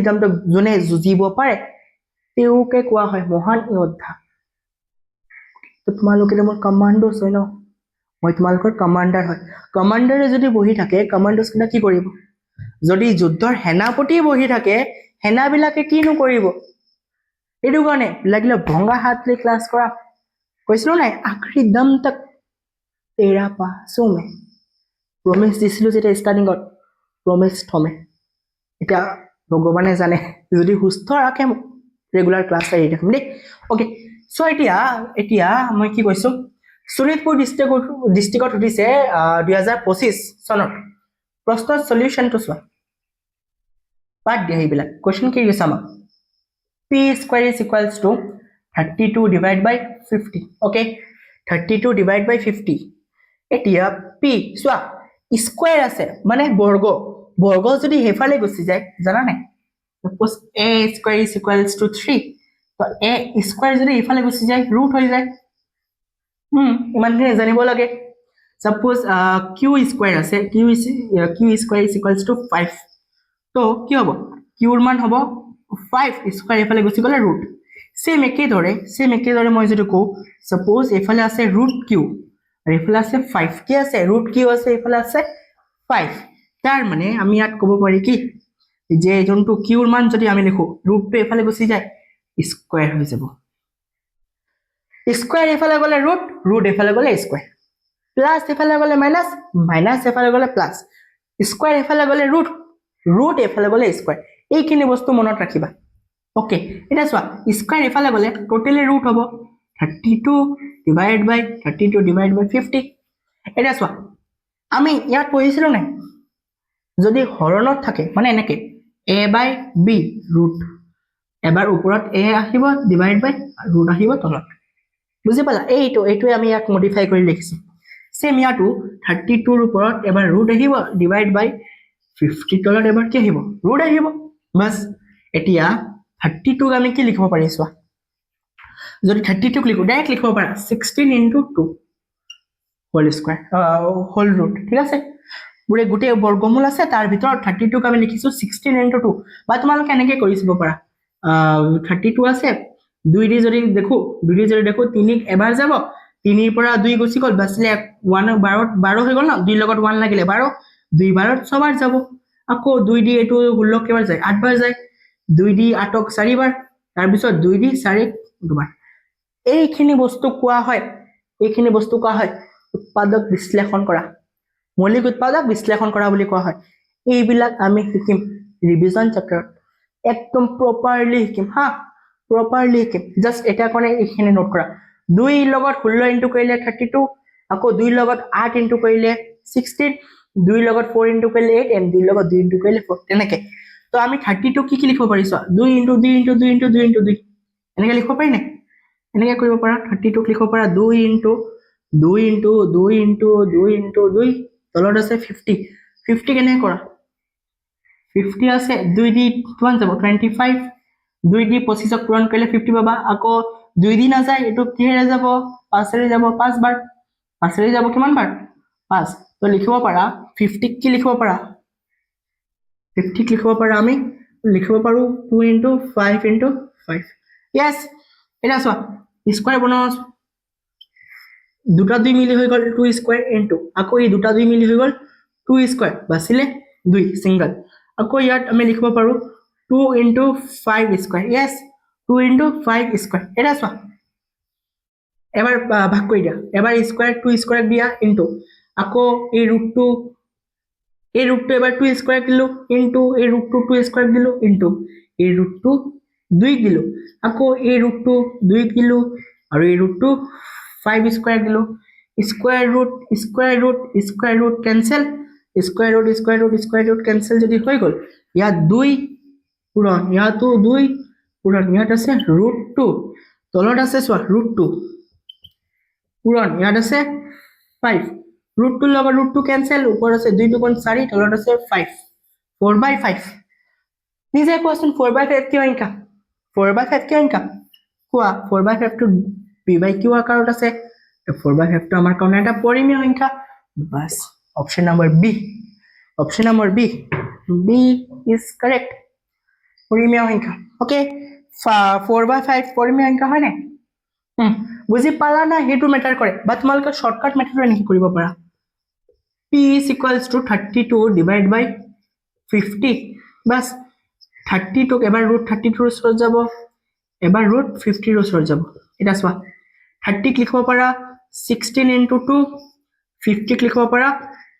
দামটোক যোনে যুঁজিব পাৰে তেওঁকে কোৱা হয় মহান যোদ্ধা তো তোমালোকে মোৰ কমান্ডোস হয় ন মই তোমালোকৰ কমান্ডাৰ হয় কমান্ডাৰে যদি বহি থাকে কমান্ডোস কেইটা কি কৰিব যদি যুদ্ধৰ সেনাপতি বহি থাকে সেনাবিলাকে কিনো কৰিব এইটো কাৰণে লাগিলে ভংগা হাত লৈ ক্লাছ কৰা কৈছিলো নাই আখৰি দম তক তেৰা পাছো মে প্ৰমিস দিছিলো যেটা ষ্টাৰ্টিংত প্ৰমিস থমে এটা ভগৱানে জানে যদি সুস্থ ৰাখে ৰেগুলাৰ ক্লাছ আহি থাকিম দেই ওকে সো এতিয়া মই কি কৈছো শোণিতপুৰ ডিস্ট্ৰিক্টত উঠিছে 2025 চনত প্ৰশ্নৰ সলিউশনটো চোৱা পাঠ দিয়া এইবিলাক কোৱেশ্চন কি দিছে আমাক p square is equals to 32 divided by 50 okay 32 divided by 50 এতিয়া p চোৱা স্কয়াৰ আছে মানে বৰ্গ যদি হেফালে গুছি যায় জানা নাই suppose a square is equals to 3 তো a square যদি হেফালে গুছি যায় ৰুট হৈ যায় ইমানখিনি জানিব লাগে suppose q square আছে q square is equals to 5 তো কি হ'ব q ৰ মান হ'ব 5 স্কয়াৰ এফালে গুছি গলে ৰুট সেম একে দৰে মই যদি কও suppose এফালে আছে ৰুট q আৰু এফালে আছে 5 কি আছে ৰুট q আছে এফালে আছে 5 তাৰ মানে আমি ইয়াত ক'ব পাৰি কি যে যোনটো q ৰ মান যদি আমি লিখো ৰুটটো এফালে গুছি যায় স্কয়াৰ হৈ যাব স্কয়াৰ এফালে গলে ৰুট এফালে গলে স্কয়াৰ প্লাস এফালে গলে মাইনাস এফালে গলে প্লাস স্কয়াৰ এফালে গলে ৰুট এফালে গলে স্কয়াৰ এইখিনি বস্তু মনত ৰাখিবা ওকে এটা চোৱা স্কয়াৰ এফালে গলে টোটালি ৰুট হ'ব 32 divided by 50 এটা চোৱা আমি ইয়াত পঢ়িছিলো নাই যদি হৰণত থাকে মানে এনেকে a by b ৰুট এবাৰ ওপৰত a আহিব ডিভাইড বাই ৰুট আহিব তলত বুজি পালা এইটোৱে আমি ইয়াক মডিফাই কৰি লিখিছো সেম ইয়াটো 32 ৰ ওপৰত এবাৰ ৰুট আহিব ডিভাইড বাই 50 তলত এবাৰ কি আহিব ৰুট আহিব বাস এতিয়া 32 আমি কি লিখিব পাৰি চোৱা যদি 32 লিখো ডাইৰেক্ট লিখিব পাৰা 16 into 2 whole square whole root ঠিক আছে পুৰে গুটে বৰ্গমূল আছে তাৰ ভিতৰত 32 আমি লিখিছো 16 into 2 বা তোমালোকে এনেকৈ কৰিছিব পাৰা 32 আছে 2 দি যদি দেখো 3 এবাৰ যাব 3 ৰ পৰা 2 গুছি গল বাসলে 1 12 হৈ গল না 2 লগত 1 লাগিলে 12 2 12 ছবাৰ যাব আকৌ 2 দি এটো 16 কেবাৰ যায় 8 বাৰ যায় 2 দি 8ক 4 বাৰ তাৰ পিছত 2 দি 4 দুবাৰ এইখিনি বস্তু কোৱা হয় উৎপাদক বিশ্লেষণ কৰা মৌলিক উৎপাদক বিশ্লেষণ কৰা বুলি কোৱা হয় এইবিলাক আমি শিকিম ৰিভিজন চেপ্টাৰত একদম প্ৰপাৰলি শিকিম জাস্ট এটা কোনে এইখিনি নোট কৰা 2 লগত 16 ইনটু কৰিলে 32 আকৌ 2 লগত 8 ইনটু কৰিলে 16 2 লগত 4 ইনটু কৰিলে 8 and 2 লগত 2 ইনটু কৰিলে 4 তেনেকে তো আমি 32 কি লিখিব পাৰিছো 2 ইনটু 2 ইনটু 2 ইনটু 2 ইনটু 2 এনেকে লিখিব পাৰি নে এনেকে কৰিব পাৰা 32 লিখিব পাৰা 2 ইনটু 2 ইনটু 2 ইনটু 2 ইনটু 2 তলত আছে 50 কেনে কৰা 50 আছে 2 দি কিমান যাব 25 2 দি 25ক পূৰণ কৰিলে 50 পাবা আকৌ 2 দি না যায় এটো কিহেৰে যাব 5 ৰে যাব 5 বাৰ 5 ৰে যাব কিমান বাৰ 5 তো লিখিব পাৰা 50 কি লিখিব পাৰা 50 লিখিব পাৰা আমি লিখিব পাৰো 2 into 5 into 5 yes এটা চোৱা স্কয়াৰ বনাও দুটা 2 মিলি হৈ গ'ল 2 স্কয়াৰ ইনটু আকৌ এই দুটা 2 মিলি হৈ গ'ল 2 স্কয়াৰ বাছিলে 2 সিঙ্গল আকৌ ইয়াত আমি লিখিব পাৰো 2 into 5 square yes 2 into 5 square এটা চোৱা এবাৰ ভাগ কৰি দিয়া এবাৰ স্কয়াৰ 2 স্কয়াৰ দিয়া ইনটু আকৌ এই ৰুটটো এবাৰ 2 স্কয়াৰ দিলো ইনটু এই ৰুটটো 2 স্কয়াৰ দিলো ইনটু এই ৰুটটো 2 দিলো আকৌ এই ৰুটটো 2 দিলো আৰু এই ৰুটটো 5 স্কয়াৰ দিলো square root cancel square root cancel যদি হৈ গল ইয়াত 2 পূৰণ ইয়াতো 2 পূৰণ ইয়াত আছে ৰুট 2 তলত আছে চোৱা ৰুট 2 পূৰণ ইয়াত আছে 5 ৰুট 2 লগত ৰুট 2 কেনসেল ওপৰত আছে 2 2 4 তলত আছে 5 4/5 নিজে কোৱাচোন 4/5 কিয় ইনকা 4/5 কিয় ইনকা কোৱা 4/5 টো p/q আকাৰত আছে 4/5 টো আমাৰ কাৰণে এটা পৰিমেয় সংখ্যা বাস option number B is correct পৰিমেয় সংখ্যা ওকে 4/5 পৰিমেয় সংখ্যা হয় নাই বুজি পালা না হেতু মেটাৰ কৰে বা তোমালোকে শৰ্টকাট মেথড এনেকৈ কৰিব পাৰা p is equals to 32 divided by 50 বাস 30 টোক এবাৰ ৰুট 32 ৰ ওচৰত যাব এবাৰ ৰুট 50 ৰ ওচৰত যাব এটা চোৱা 30 লিখিব পাৰা 16 into 2 50 লিখিব পাৰা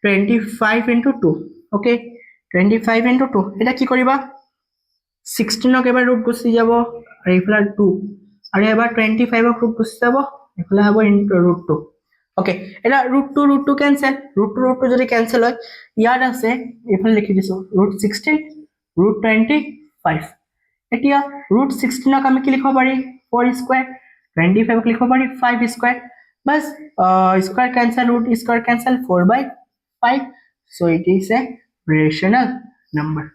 25 into 2 ওকে 25 into 2 এটা কি কৰিবা 16 ক এবাৰ ৰুট গুছি যাব আৰু ইফালে 2 আৰু এবাৰ 25 ক ৰুট গুছি যাব ইফালে হ'ব ইনটু ৰুট 2 ওকে এটা ৰুট 2 কেনসেল ৰুট 2 যদি কেনসেল হয় ইয়াত আছে ইফালে লিখি দিছো ৰুট 16 ৰুট 25 এতিয়া ৰুট 16 ক আমি কি লিখিব পাৰি 4 স্কয়াৰ 25 ক লিখিব পাৰি 5 স্কয়াৰ বাস square cancel root square cancel 4/5 so it is a rational number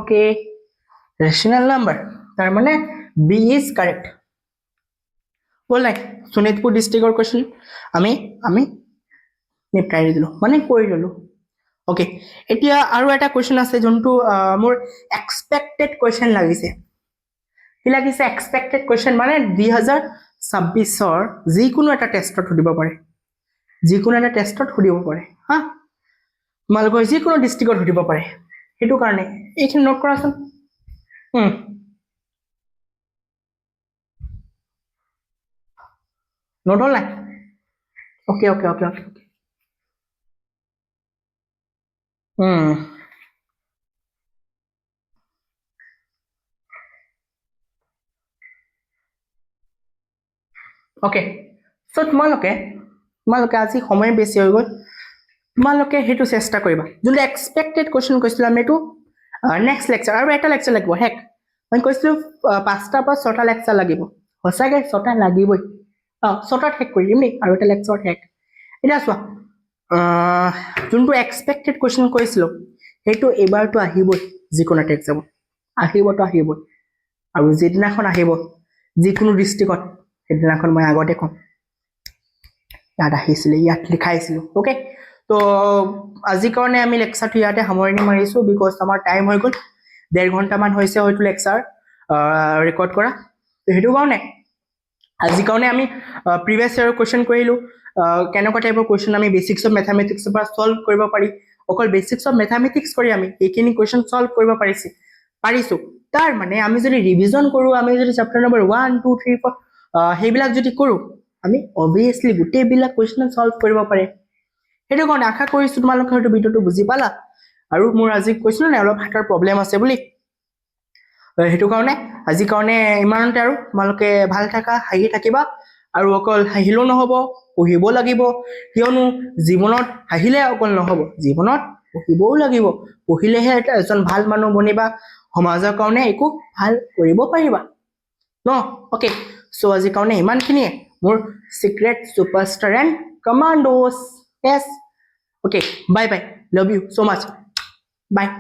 okay rational number tar mane b is correct bol like Sonitpur district or question ami niptai dilu mane koi dilu okay etia aru eta question ase jontu mor expected question lagise কি লাগিছে expected question মানে 2026 যিকোনো এটা টেষ্টত সুধিব পাৰে হা তোমালোকৰ যিকোনো ডিস্ট্ৰিক্টত সুধিব পাৰে হেতু কাৰণে এইখিনি নোট কৰাচোন নোট হল নাই ওকে ওকে সো তোমালোকে আজি সময় বেছি হৈ গল তোমালোকে হেতু চেষ্টা কৰিবা যোনটো এক্সপেক্টেড কোৱেশ্চন কৈছিল আমি এটো নেক্সট লেকচাৰ আৰু এটা লেকচাৰ লাগিব হেক মই কৈছিল 5টা পৰা 6টা লেকচাৰ লাগিব হসাগে 6টা লাগিবই 6টাত হেক কৰিম নি আৰু এটা লেকচাৰ হেক এটা চোৱা যোনটো এক্সপেক্টেড কোৱেশ্চন কৈছিল হেতু এবাৰটো আহিবই যিকোনো এটা এক্সাম আহিবই আৰু যেদিনাখন আহিব যিকোনো ডিস্ট্ৰিক্টত সেদিনাখন মই আগতে কম ইয়াত আহিছিলে ইয়াত লিখাইছিল ওকে তো আজি কাৰণে আমি লেকচাৰটো ইয়াতে সামৰণি মাৰিছো বিকজ আমাৰ টাইম হৈ গল 1.5 ঘণ্টা মান হৈছে হয়তো লেকচাৰ ৰেকৰ্ড কৰা তো হেতু কাৰণে আজি কাৰণে আমি প্ৰিভিয়াস ইয়াৰ কোৱেশ্চন কৰিলো কেনেকুৱা টাইপৰ কোৱেশ্চন আমি বেসিক্স অফ ম্যাথমেটিক্স পৰা সলভ কৰিব পাৰি অকল বেসিক্স অফ ম্যাথমেটিক্স কৰি আমি এইখিনি কোৱেশ্চন সলভ কৰিব পাৰিছো তাৰ মানে আমি যদি ৰিভিজন কৰো আমি যদি চ্যাপ্টাৰ নম্বৰ 1 2 3 4 হেবিলাক যদি কৰো আমি obviously গোটেইবিলাক কোৱেশ্চন সলভ কৰিব পাৰে হেতু কাৰণে আশা কৰিছো তোমালোকে হয়তো ভিডিওটো বুজি পালা আৰু মোৰ আজি কৈছিল না অলপ হাতৰ প্ৰবলেম আছে বুলি হেতু কাৰণে আজি কাৰণে ইমানতে আৰু তোমালোকে ভাল থাকা হাঁহি থাকিবা আৰু অকল হাঁহিলো নহব পঢ়িব লাগিব কিয়নো জীৱনত হাঁহিলে অকল নহব জীৱনত পঢ়িবও লাগিব পঢ়িলেহে এজন ভাল মানুহ বনিবা সমাজৰ কাৰণে একো ভাল কৰিব পাৰিবা ন ওকে সো আজি কাৰণে ইমানখিনিয়ে মোৰ secret superstar and commandos yes okay bye love you so much bye